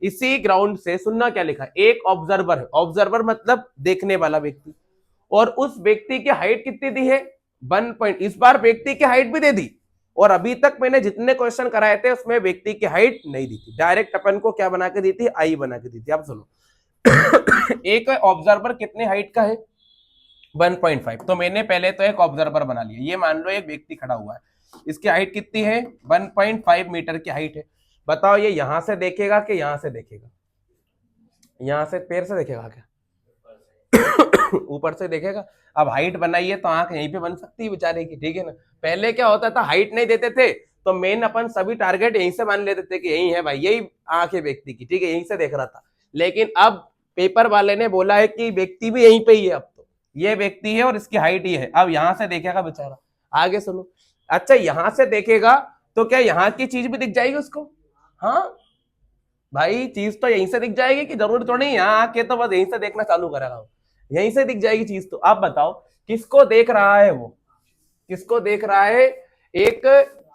इसी ग्राउंड से सुनना क्या लिखा है, एक ऑब्जर्वर है, ऑब्जर्वर मतलब देखने वाला व्यक्ति, और उस व्यक्ति की हाइट कितनी दी है 1 पॉइंट। इस बार व्यक्ति की हाइट भी दे दी, और अभी तक मैंने जितने क्वेश्चन कराए थे उसमें व्यक्ति की हाइट नहीं दी थी, डायरेक्ट अपन को क्या बना के दी थी, आई बना के दी थी। अब सुनो एक ऑब्जर्वर कितने हाइट का है 1.5, तो मैंने पहले तो एक ऑब्जर्वर बना लिया, ये मान लो एक व्यक्ति खड़ा हुआ है, इसकी हाइट कितनी है 1.5 मीटर की हाइट है। बताओ ये यहां से देखेगा कि यहां से देखेगा, यहां से पैर से देखेगा क्या ऊपर से देखेगा। अब हाइट बनाइए तो आंख यहीं पे बन सकती है बेचारे की, ठीक है ना। पहले क्या होता था, हाइट नहीं देते थे तो मेन अपन सभी टारगेट यहीं से मान लेते थे कि यही है भाई, यही आंख है व्यक्ति की, ठीक है, यहीं से देख रहा था। लेकिन अब पेपर वाले ने बोला है कि व्यक्ति भी यहीं पे ही है, अब तो ये व्यक्ति है और इसकी हाइट ही है। अब यहां से देखेगा बेचारा, आगे सुनो। अच्छा यहां से देखेगा तो क्या यहाँ की चीज भी दिख जाएगी उसको, हाँ भाई चीज तो यहीं से दिख जाएगी, कि जरूरी थोड़ी यहाँ आके तो बस यहीं से देखना चालू करेगा, यहीं से दिख जाएगी चीज। तो आप बताओ किसको देख रहा है वो, किसको देख रहा है, एक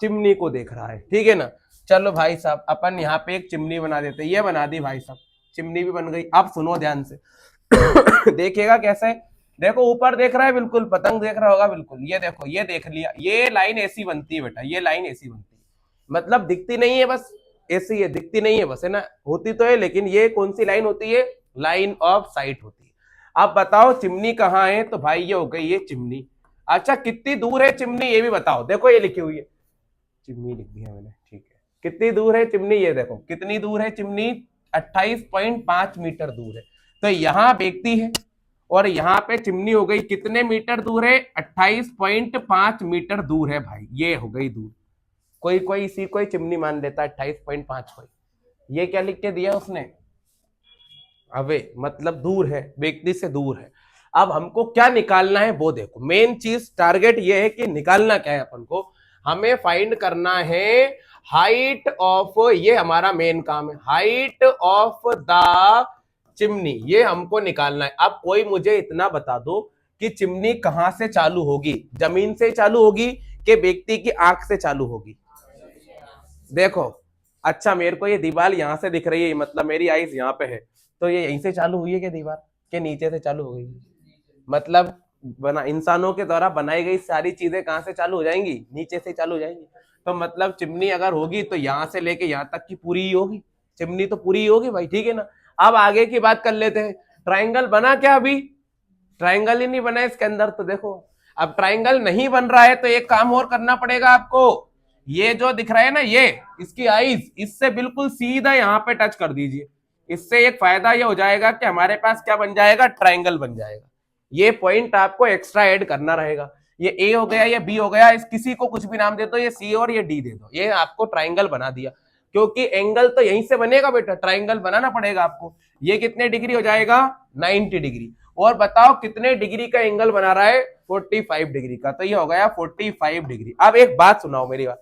चिमनी को देख रहा है, ठीक है ना। चलो भाई साहब अपन यहाँ पे एक चिमनी बना देते, ये बना दी भाई साहब, चिमनी भी बन गई। अब सुनो ध्यान से देखेगा कैसे, देखो ऊपर देख रहा है, बिल्कुल पतंग देख रहा होगा, बिल्कुल ये देखो, ये देख लिया, ये लाइन ऐसी बनती है बेटा, ये लाइन ऐसी बनती है, मतलब दिखती नहीं है बस ऐसी है, दिखती नहीं है बस, है ना, होती तो है, लेकिन ये कौन सी लाइन होती है, लाइन ऑफ साइट होती है। अब बताओ चिमनी कहाँ है, तो भाई ये हो गई ये चिमनी। अच्छा कितनी दूर है चिमनी ये भी बताओ, देखो ये लिखी हुई है, चिमनी लिख दिया मैंने, ठीक है, कितनी दूर है चिमनी, ये देखो कितनी दूर है चिमनी, 28.5 मीटर दूर है। तो यहाँ व्यक्ति है और यहाँ पे चिमनी हो गई, कितने मीटर दूर है, 28.5 मीटर दूर है भाई, ये हो गई दूर। कोई कोई इसी को चिमनी मान लेता है 28.5 को। ये क्या लिख के दिया उसने, अवे मतलब दूर है, व्यक्ति से दूर है। अब हमको क्या निकालना है वो देखो, मेन चीज टारगेट ये है कि निकालना क्या है अपन को, हमें फाइंड करना है हाइट ऑफ, ये हमारा मेन काम है, हाइट ऑफ द चिमनी, ये हमको निकालना है। अब कोई मुझे इतना बता दो कि चिमनी कहां से चालू होगी, जमीन से चालू होगी कि व्यक्ति की आंख से चालू होगी। देखो अच्छा मेरे को ये दीवार यहां से दिख रही है, मतलब मेरी आईज यहाँ पे है, तो ये यहीं से चालू हुई है कि दीवार के नीचे से चालू हो गई, मतलब बना इंसानों के द्वारा बनाई गई सारी चीजें कहां से चालू हो जाएंगी, नीचे से चालू हो जाएंगी। तो मतलब चिमनी अगर होगी तो यहाँ से लेके यहाँ तक की पूरी ही होगी, चिमनी तो पूरी ही होगी भाई, ठीक है ना। अब आगे की बात कर लेते हैं, ट्राइंगल बना क्या, अभी ट्राइंगल ही नहीं बना इसके अंदर, तो देखो अब ट्राइंगल नहीं बन रहा है तो एक काम और करना पड़ेगा आपको, ये जो दिख रहा है ना ये इसकी आईज, इससे बिल्कुल सीधा यहाँ पे टच कर दीजिए, इससे एक फायदा ये हो जाएगा कि हमारे पास क्या बन जाएगा, ट्राइंगल बन जाएगा। ये पॉइंट आपको एक्स्ट्रा ऐड करना रहेगा, ये ए हो गया, ये बी हो गया, इस किसी को कुछ भी नाम दे दो, ये सी और ये डी दे दो, ये आपको ट्राइंगल बना दिया, क्योंकि एंगल तो यहीं से बनेगा बेटा, ट्राइंगल बनाना पड़ेगा आपको। ये कितने डिग्री हो जाएगा 90 डिग्री, और बताओ कितने डिग्री का एंगल बना रहा है 45 डिग्री का, तो ये हो गया 45 डिग्री। अब एक बात सुनाओ मेरी बात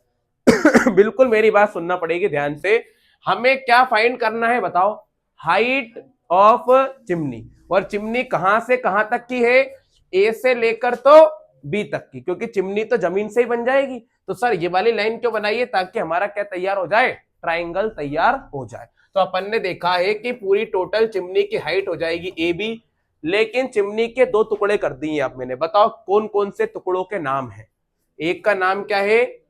बिल्कुल मेरी बात सुनना पड़ेगी ध्यान से, हमें क्या फाइंड करना है बताओ, हाइट ऑफ चिमनी, और चिमनी कहां से कहां तक की है, ए से लेकर तो बी तक की, क्योंकि चिमनी तो जमीन से ही बन जाएगी। तो सर ये वाली लाइन क्यों बनाई है, ताकि हमारा क्या तैयार हो जाए, ट्राइंगल तैयार हो जाए। तो अपन ने देखा है कि पूरी टोटल चिमनी की हाइट हो जाएगी ए बी, लेकिन चिमनी के दो टुकड़े कर दिए आप मैंने, बताओ कौन कौन से टुकड़ों के नाम है, एक का नाम क्या है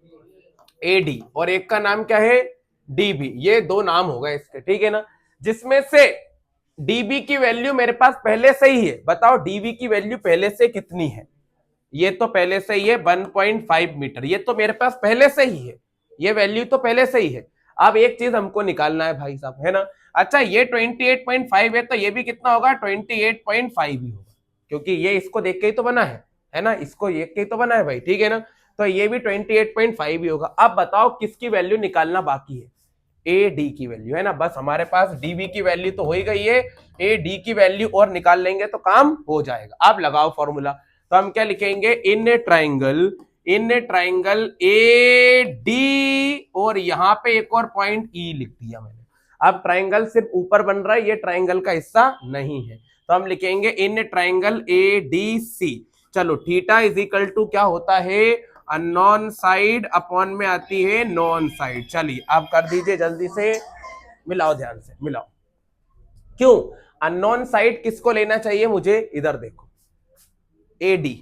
एडी और एक का नाम क्या है डीबी, ये दो नाम हो गए इसके, ठीक है ना। जिसमें से डीबी की वैल्यू मेरे पास पहले से ही है, बताओ डीबी की वैल्यू पहले से कितनी है, ये तो पहले से ही है 1.5 मीटर, ये तो मेरे पास पहले से ही है, ये वैल्यू तो पहले से ही है। अब एक चीज हमको निकालना है भाई साहब, है ना। अच्छा ये 28.5 है तो ये भी कितना होगा 28.5 ही होगा, क्योंकि ये इसको देख के ही तो बना है ना, इसको देख के ही तो बना है भाई, ठीक है ना। तो ये भी 28.5 ही होगा। अब बताओ किसकी वैल्यू निकालना बाकी है, ए डी की वैल्यू, है ना। बस हमारे पास डीबी की वैल्यू तो हो ही गई है, ए डी की वैल्यू और निकाल लेंगे तो काम हो जाएगा। अब लगाओ फॉर्मूला, तो हम क्या लिखेंगे, इन ट्राइंगल ए डी, और यहां पे एक और पॉइंट ई लिख दिया मैंने। अब ट्राइंगल सिर्फ ऊपर बन रहा है, ये ट्राइंगल का हिस्सा नहीं है, तो हम लिखेंगे in triangle A D C. चलो थीटा इज इक्वल टू क्या होता है, अननोन साइड अपॉन में आती है नॉन साइड। चलिए आप कर दीजिए जल्दी से, मिलाओ ध्यान से मिलाओ। क्यों अननोन साइड किसको लेना चाहिए मुझे, इधर देखो एडी,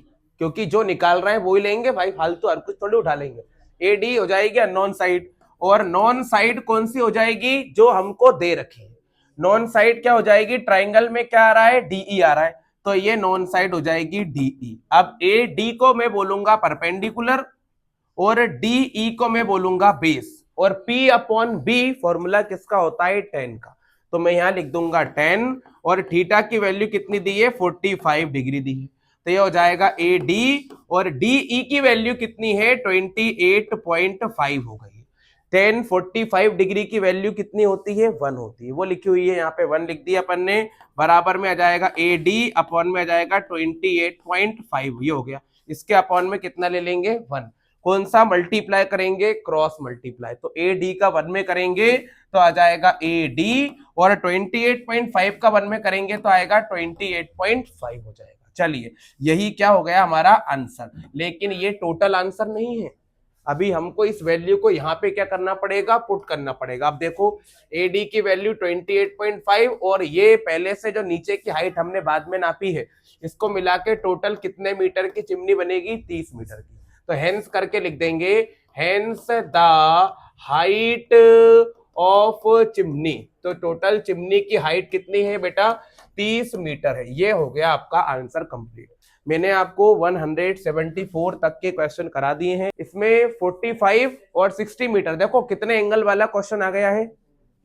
क्योंकि जो निकाल रहे हैं वो ही लेंगे भाई, फालतू हर कुछ थोड़ी उठा लेंगे। एडी हो जाएगी अननोन साइड, और नॉन साइड कौन सी हो जाएगी, जो हमको दे रखी है। नॉन साइड क्या हो जाएगी, ट्राइंगल में क्या आ रहा है, डीई आ रहा है, तो ये नॉन साइड हो जाएगी डीई। अब ए डी को मैं बोलूंगा परपेंडिकुलर, और डीई को मैं बोलूंगा बेस, और पी अपॉन बी फॉर्मूला किसका होता है, टेन का, तो मैं यहां लिख दूंगा 10, और थीटा की वैल्यू कितनी दी है, 45 डिग्री दी है, तो ये हो जाएगा ए डी, और डीई की वैल्यू कितनी है, 28.5 हो गई। 10 45 डिग्री की वैल्यू कितनी होती है, 1 होती है, वो लिखी हुई है यहाँ पे 1 लिख दिया अपन ने, बराबर में आ जाएगा ए डी अपॉन में आ जाएगा 28.5, ये हो गया। इसके अपॉन में कितना ले लेंगे, 1, कौन सा मल्टीप्लाई करेंगे, क्रॉस मल्टीप्लाई, तो ए डी का 1 में करेंगे तो आ जाएगा ए डी, और 28.5 का 1 में करेंगे तो आएगा 28.5 हो जाएगा। चलिए यही क्या हो गया हमारा आंसर, लेकिन ये टोटल आंसर नहीं है, अभी हमको इस वैल्यू को यहाँ पे क्या करना पड़ेगा, पुट करना पड़ेगा। अब देखो एडी की वैल्यू 28.5, और ये पहले से जो नीचे की हाइट हमने बाद में नापी है, इसको मिला के टोटल कितने मीटर की चिमनी बनेगी, 30 मीटर की, तो हेंस करके लिख देंगे, hence the height of chimney, तो टोटल चिमनी की हाइट कितनी है बेटा, 30 मीटर है। ये हो गया आपका आंसर कंप्लीट। मैंने आपको 174 तक के क्वेश्चन करा दिए हैं, इसमें 45 और 60 मीटर, देखो कितने एंगल वाला क्वेश्चन आ गया है,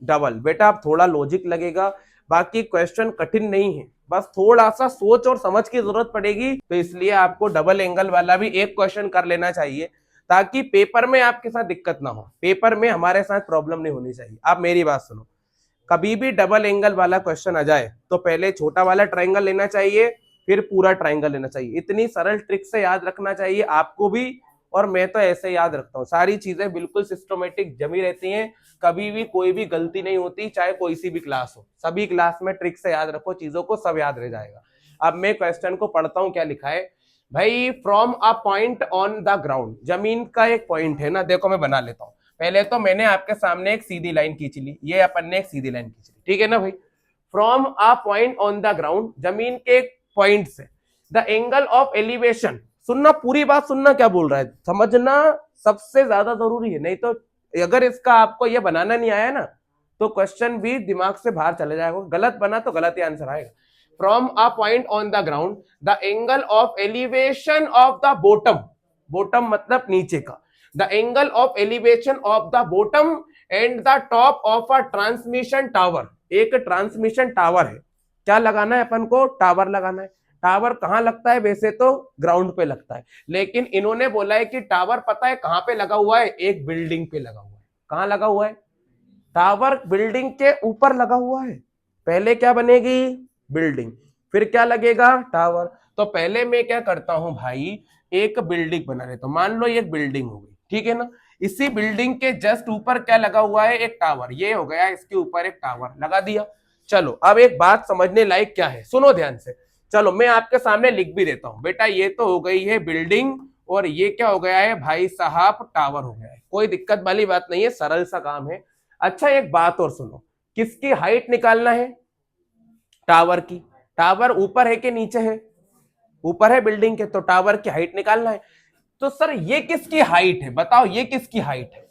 डबल। बेटा आप थोड़ा लॉजिक लगेगा, बाकी क्वेश्चन कठिन नहीं है, बस थोड़ा सा सोच और समझ की जरूरत पड़ेगी, तो इसलिए आपको डबल एंगल वाला भी एक क्वेश्चन कर लेना चाहिए, ताकि पेपर में आपके साथ दिक्कत ना हो, पेपर में हमारे साथ प्रॉब्लम नहीं होनी चाहिए। आप मेरी बात सुनो, कभी भी डबल एंगल वाला क्वेश्चन आ जाए तो पहले छोटा वाला ट्राइंगल लेना चाहिए, फिर पूरा ट्राइंगल लेना चाहिए। इतनी सरल ट्रिक से याद रखना चाहिए आपको भी, और मैं तो ऐसे याद रखता हूँ, सारी चीजें बिल्कुल सिस्टमेटिक जमी रहती हैं, कभी भी कोई भी गलती नहीं होती, चाहे कोई सी भी क्लास हो। सभी क्लास में ट्रिक से याद रखो चीजों को, सब याद रह जाएगा। अब मैं क्वेश्चन को पढ़ता हूँ, क्या लिखा है भाई, from a point on the ground, जमीन का एक पॉइंट है ना, देखो मैं बना लेता हूँ। पहले तो मैंने आपके सामने एक सीधी लाइन खींच ली, ये अपन ने एक सीधी लाइन खींच ली, ठीक है ना भाई। From a point on the ground, जमीन के एक पॉइंट से, द एंगल ऑफ एलिवेशन, सुनना पूरी बात सुनना, क्या बोल रहा है समझना सबसे ज्यादा जरूरी है, नहीं तो अगर इसका आपको ये बनाना नहीं आया ना, तो क्वेश्चन भी दिमाग से बाहर चले जाएगा, गलत बना तो गलत ही आंसर आएगा। From a point on the ground, the angle of elevation of the bottom, bottom मतलब नीचे का, the angle of elevation of the bottom and the top of a transmission tower, एक ट्रांसमिशन टावर है, क्या लगाना है अपन को, टावर लगाना है। टावर कहां लगता है, वैसे तो ग्राउंड पे लगता है, लेकिन इन्होंने बोला है कि टावर पता है कहां पे लगा हुआ है, एक बिल्डिंग पे लगा हुआ है। कहां लगा हुआ है, टावर बिल्डिंग के ऊपर लगा हुआ है। पहले क्या बनेगी, बिल्डिंग, फिर क्या लगेगा, टावर। तो पहले मैं क्या करता हूं भाई, एक बिल्डिंग बना लेता हूं, मान लो ये एक बिल्डिंग हो गई, ठीक है ना। इसी बिल्डिंग के जस्ट ऊपर क्या लगा हुआ है, एक टावर, ये हो गया, इसके ऊपर एक टावर लगा दिया। चलो अब एक बात समझने लायक क्या है, सुनो ध्यान से, चलो मैं आपके सामने लिख भी देता हूं। बेटा ये तो हो गई है बिल्डिंग, और ये क्या हो गया है भाई साहब, टावर हो गया है, कोई दिक्कत वाली बात नहीं है, सरल सा काम है। अच्छा एक बात और सुनो, किसकी हाइट निकालना है, टावर की। टावर ऊपर है कि नीचे है, ऊपर है बिल्डिंग के, तो टावर की हाइट निकालना है। तो सर ये किसकी हाइट है, बताओ ये किसकी हाइट है,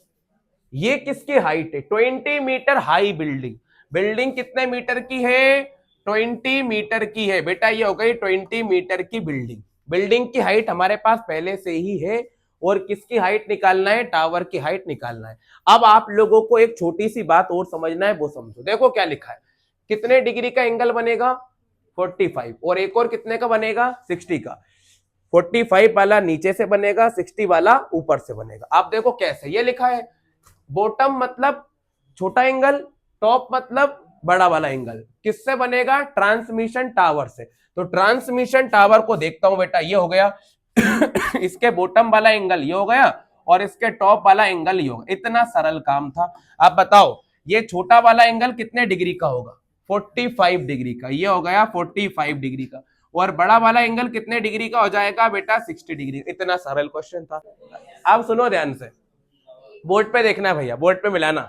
ये किसकी हाइट है, 20 मीटर हाई बिल्डिंग। बिल्डिंग कितने मीटर की है, 20 मीटर की है। बेटा ये हो गई 20 मीटर की बिल्डिंग, बिल्डिंग की हाइट हमारे पास पहले से ही है, और किसकी हाइट निकालना है, टावर की हाइट निकालना है। अब आप लोगों को एक छोटी सी बात और समझना है, वो समझो, देखो क्या लिखा है, कितने डिग्री का एंगल बनेगा, 45, और एक और कितने का बनेगा, 60 का। 45 वाला नीचे से बनेगा, 60 वाला ऊपर से बनेगा। आप देखो कैसे, ये लिखा है बॉटम मतलब छोटा एंगल, टॉप मतलब बड़ा वाला एंगल, किससे बनेगा, ट्रांसमिशन टावर से। तो ट्रांसमिशन टावर को देखता हूं बेटा, ये हो गया इसके बॉटम वाला एंगल ये हो गया, और इसके टॉप वाला एंगल ये हो गया, इतना सरल काम था। आप बताओ ये छोटा वाला एंगल कितने डिग्री का होगा, 45 डिग्री का, ये हो गया 45 डिग्री का, और बड़ा वाला एंगल कितने डिग्री का हो जाएगा बेटा, 60 डिग्री। इतना सरल क्वेश्चन था। अब सुनो ध्यान से, बोर्ड पे देखना है भैया, बोर्ड पे मिलाना,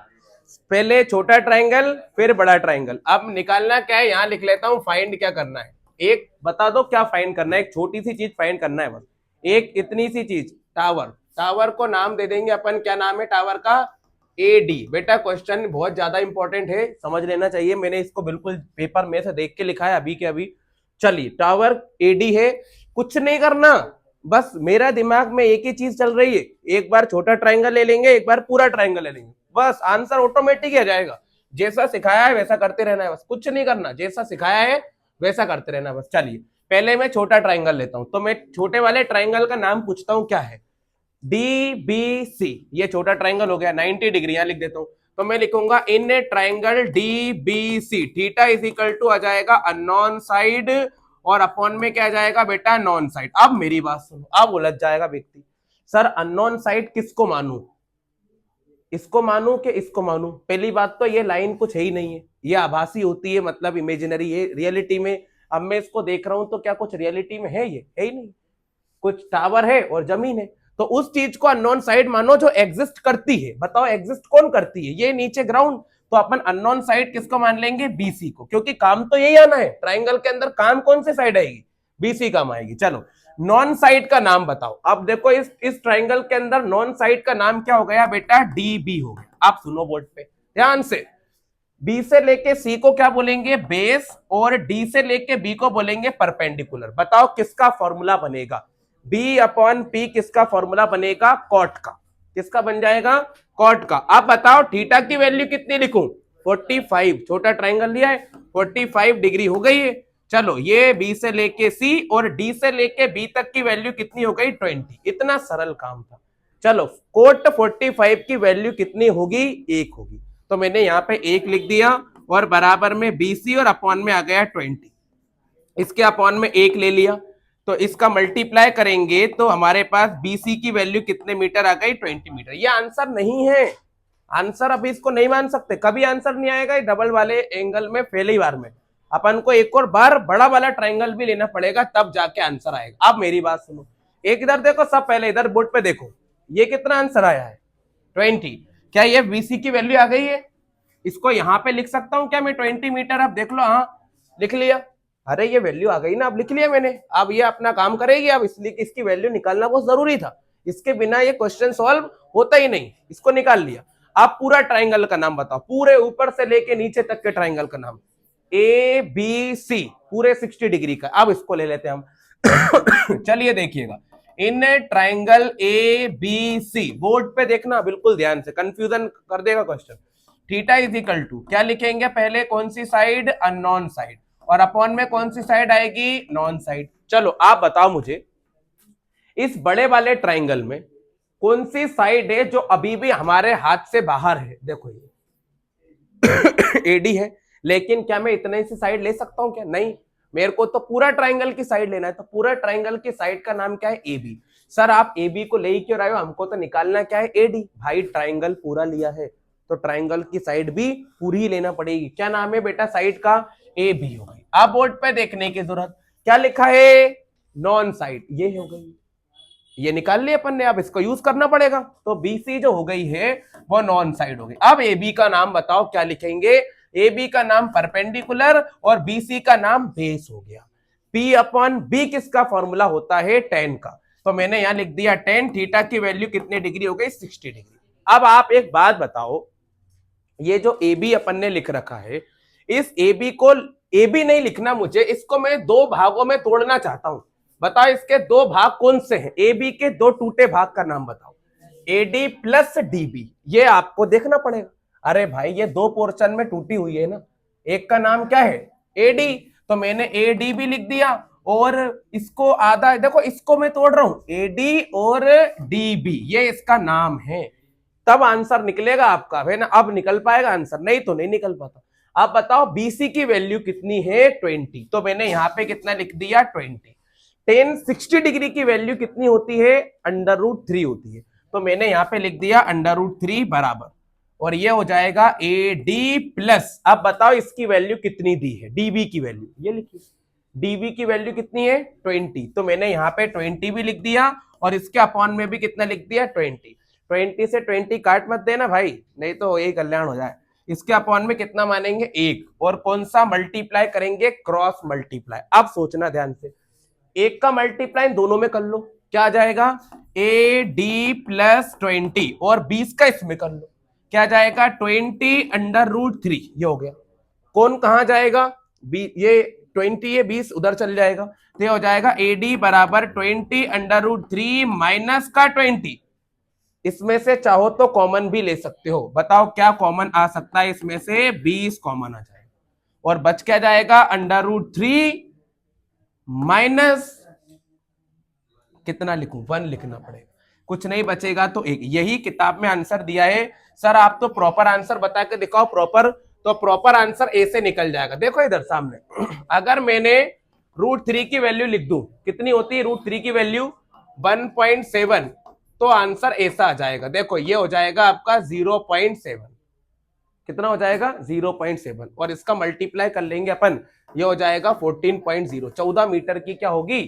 पहले छोटा ट्राइंगल फिर बड़ा ट्राइंगल। अब निकालना क्या है, यहां लिख लेता हूं, फाइंड क्या करना है, एक बता दो क्या फाइंड करना है, एक छोटी सी चीज फाइंड करना है बस, एक इतनी सी चीज, टावर। टावर को नाम दे देंगे अपन, क्या नाम है टावर का, एडी। बेटा क्वेश्चन बहुत ज्यादा इंपॉर्टेंट है, समझ लेना चाहिए, मैंने इसको बिल्कुल पेपर में से देख के लिखा है अभी के अभी। चलिए टावर एडी है, कुछ नहीं करना, बस मेरा दिमाग में एक ही चीज चल रही है, एक बार छोटा ट्राइंगल ले लेंगे, एक बार पूरा ट्राइंगल ले लेंगे, बस आंसर ऑटोमेटिक ही आ जाएगा। जैसा सिखाया है वैसा करते रहना है, बस कुछ नहीं करना, जैसा सिखाया है वैसा करते रहना बस। चलिए पहले मैं छोटा ट्राइंगल लेता हूं, तो मैं छोटे वाले ट्राइंगल का नाम पूछता हूं, क्या है, DBC। ये छोटा ट्राइंगल हो गया, 90 डिग्री, यहां लिख देता हूं, तो मैं लिखूंगा in a triangle DBC, theta is equal to आ जाएगा अननोन साइड, और अपॉन में क्या आ जाएगा बेटा, नॉन साइड। अब मेरी बात सुनो, अब उलझ जाएगा व्यक्ति, सर अननोन साइड किसको मानू, इसको मानू कि इसको मानू। पहली बात तो ये लाइन कुछ है ही नहीं है, ये आभासी होती है, मतलब इमेजिनरी है, रियलिटी में अब मैं इसको देख रहा हूं तो क्या कुछ रियलिटी में है, ये है ही नहीं, कुछ टावर है और जमीन है, तो उस चीज को अननोन साइड मानो जो एग्जिस्ट करती है। बताओ एग्जिस्ट कौन करती है, ये नीचे ग्राउंड, तो अपन अननोन साइड किसको मान लेंगे, BC को, क्योंकि काम तो यही आना है, ट्राइंगल के अंदर काम कौन सी साइड आएगी, BC काम आएगी। चलो नॉन साइड का नाम बताओ। अब देखो इस ट्राइंगल के अंदर नॉन साइड का नाम क्या हो गया बेटा, DB हो गया। आप सुनो बोर्ड पे ध्यान से, B से लेके C को क्या बोलेंगे, बेस, और D से लेके B को बोलेंगे परपेंडिकुलर। बताओ किसका फॉर्मूला बनेगा, B/P किसका फॉर्मूला बनेगा, कॉट का। किसका बन जाएगा, कॉट का। अब बताओ थीटा की वैल्यू कितनी लिखूं, 45, छोटा ट्राइंगल लिया है, 45 डिग्री हो गई है। चलो ये B से लेके C और D से लेके B तक की वैल्यू कितनी हो गई, 20। इतना सरल काम था। चलो कोट 45 की वैल्यू कितनी होगी, 1 होगी, तो मैंने यहाँ पे 1 लिख दिया, और बराबर में BC और अपॉन में आ गया 20, इसके अपॉन में 1 ले लिया, तो इसका मल्टीप्लाई करेंगे तो हमारे पास BC की वैल्यू कितने मीटर आ गई, 20 मीटर। ये आंसर नहीं है, आंसर अभी इसको नहीं मान सकते, कभी आंसर नहीं आएगा डबल वाले एंगल में, पहली बार में अपन को एक और बार बड़ा वाला ट्राइंगल भी लेना पड़ेगा, तब जाके आंसर आएगा। अब मेरी बात सुनो, एक इधर देखो, सब पहले इधर बोर्ड पे देखो, ये कितना आंसर आया है, 20। क्या ये BC की वैल्यू आ गई है, इसको यहां पे लिख सकता हूं क्या मैं, 20 मीटर। अब देख लो, हाँ लिख लिया, अरे ये वैल्यू आ गई ना, अब लिख लिया मैंने, अब ये अपना काम करेगी। अब इसलिए इसकी वैल्यू निकालना बहुत जरूरी था, इसके बिना ये क्वेश्चन सॉल्व होता ही नहीं, इसको निकाल लिया। आप पूरा ट्राइंगल का नाम बताओ, पूरे ऊपर से लेके नीचे तक के ट्राइंगल का नाम, ABC, पूरे 60 डिग्री का। अब इसको ले लेते हैं हम चलिए देखिएगा, इन ट्राइंगल ABC, बोर्ड पे देखना बिल्कुल ध्यान से, कंफ्यूजन कर देगा question. Theta is equal to क्या लिखेंगे, पहले कौन सी साइड, अननोन साइड, और अपॉन में कौन सी साइड आएगी, नॉन साइड। चलो आप बताओ मुझे, इस बड़े वाले ट्राइंगल में कौन सी साइड है जो अभी भी हमारे हाथ से बाहर है, देखो ये AD है, लेकिन क्या मैं इतने सी साइड ले सकता हूं क्या, नहीं, मेरे को तो पूरा ट्राइंगल की साइड लेना है, तो पूरा ट्राइंगल की साइड का नाम क्या है, AB। सर आप AB को ले ही क्यों रहे हो, हमको तो निकालना क्या है, AD। भाई ट्राइंगल पूरा लिया है तो ट्राइंगल की साइड भी पूरी ही लेना पड़ेगी। क्या नाम है बेटा साइड का, AB हो गई। आप बोर्ड पे देखने की जरूरत, क्या लिखा है, नॉन साइड, ये हो गई, ये निकाल लिया अपन ने, अब इसको यूज करना पड़ेगा, तो BC जो हो गई है वो नॉन साइड हो गई। अब AB का नाम बताओ क्या लिखेंगे, AB का नाम परपेंडिकुलर और BC का नाम बेस हो गया। P/B किसका फॉर्मूला होता है, tan का, तो मैंने यहां लिख दिया tan, थीटा की वैल्यू कितने डिग्री हो गई, 60 डिग्री। अब आप एक बात बताओ, ये जो AB अपन ने लिख रखा है, इस AB को, AB नहीं लिखना मुझे, इसको मैं दो भागों में तोड़ना चाहता हूं। बताओ इसके दो भाग कौन से हैं, AB के दो टूटे भाग का नाम बताओ, AD प्लस DB, ये आपको देखना पड़ेगा। अरे भाई ये दो पोर्शन में टूटी हुई है ना, एक का नाम क्या है, AD, तो मैंने ADB लिख दिया, और इसको आधा, देखो इसको मैं तोड़ रहा हूं, AD और DB, ये इसका नाम है, तब आंसर निकलेगा आपका, है ना। अब निकल पाएगा आंसर, नहीं तो नहीं निकल पाता। आप बताओ BC की वैल्यू कितनी है, 20, तो मैंने यहां पे कितना लिख दिया, 20। tan 60 डिग्री की वैल्यू कितनी होती है, √3 होती है, तो मैंने यहां पे लिख दिया √3 बराबर और ये हो जाएगा AD प्लस, अब बताओ इसकी वैल्यू कितनी दी है, DB की वैल्यू, ये लिखिए DB की वैल्यू कितनी है 20, तो मैंने यहाँ पे 20 भी लिख दिया और इसके अपॉन में भी कितना लिख दिया 20। 20 से 20 काट मत देना भाई, नहीं तो यही कल्याण हो जाए। इसके अपॉन में कितना मानेंगे 1, और कौन सा मल्टीप्लाई करेंगे, क्रॉस मल्टीप्लाई। अब सोचना ध्यान से, 1 का मल्टीप्लाई दोनों में कर लो, क्या आ जाएगा AD प्लस 20, और 20 का इसमें कर लो, क्या जाएगा 20√3, ये हो गया। कौन कहां जाएगा, ये 20, ये 20 उधर चल जाएगा, तो ये हो जाएगा AD बराबर 20√3 माइनस का 20। इसमें से चाहो तो कॉमन भी ले सकते हो, बताओ क्या कॉमन आ सकता है इसमें से, 20 कॉमन आ जाएगा, और बच क्या जाएगा √3 माइनस कितना लिखूं, 1 लिखना पड़ेगा, कुछ नहीं बचेगा तो 1। यही किताब में आंसर दिया है। सर आप तो प्रॉपर आंसर बता के दिखाओ प्रॉपर, तो प्रॉपर आंसर ए से निकल जाएगा। देखो इधर सामने अगर मैंने √3 की वैल्यू लिख दूं, कितनी होती है √3 की वैल्यू 1.7, तो आंसर ऐसा आ जाएगा। देखो ये हो जाएगा आपका 0.7, कितना हो जाएगा 0.7, और इसका मल्टीप्लाई कर लेंगे अपन, ये हो जाएगा 14.0। 14 मीटर की क्या होगी,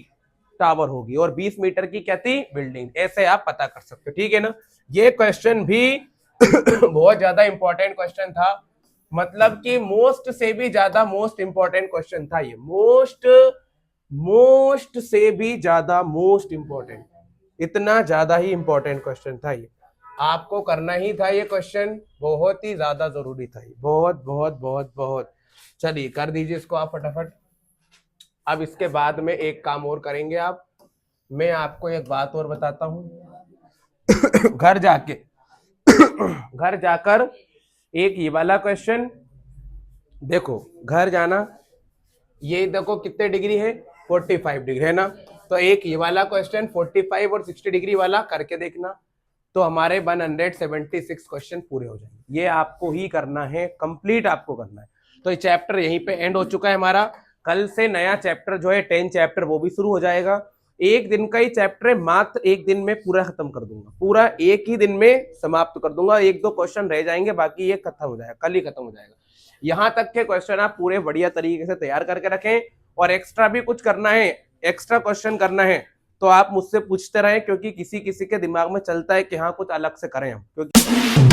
टावर होगी, और 20 मीटर की क्या थी, बिल्डिंग। ऐसे आप पता कर सकते हो, ठीक है ना। ये क्वेश्चन भी बहुत ज्यादा इंपॉर्टेंट क्वेश्चन था, मतलब कि मोस्ट से भी ज्यादा मोस्ट इंपॉर्टेंट क्वेश्चन था ये, मोस्ट से भी ज्यादा मोस्ट इंपॉर्टेंट, इतना ज्यादा ही इंपॉर्टेंट क्वेश्चन था ये, आपको करना ही था ये क्वेश्चन, बहुत ही ज्यादा जरूरी था ये, बहुत बहुत बहुत बहुत। चलिए कर दीजिए इसको आप फटाफट। अब इसके बाद में एक काम और करेंगे आप, मैं आपको एक बात और बताता हूं घर जाकर एक ये वाला क्वेश्चन देखो, घर जाना, ये देखो कितने डिग्री है 45 डिग्री है ना, तो एक ये वाला क्वेश्चन 45 और 60 डिग्री वाला करके देखना, तो हमारे 176 क्वेश्चन पूरे हो जाएंगे। ये आपको ही करना है, कंप्लीट आपको करना है। तो ये चैप्टर यहीं पे एंड हो चुका है हमारा, कल से नया चैप्टर जो है 10 चैप्टर वो भी शुरू हो जाएगा। एक दिन का ही चैप्टर है, मात्र एक दिन में पूरा खत्म कर दूंगा, पूरा एक ही दिन में समाप्त कर दूंगा। 1-2 क्वेश्चन रह जाएंगे, बाकी ये खत्म हो जाएगा, कल ही खत्म हो जाएगा। यहां तक के क्वेश्चन आप पूरे बढ़िया तरीके से तैयार करके रखें, और एक्स्ट्रा भी कुछ करना है, एक्स्ट्रा क्वेश्चन करना है तो आप मुझसे पूछते रहें, क्योंकि किसी किसी के दिमाग में चलता है कि हाँ कुछ अलग से करें हम, क्योंकि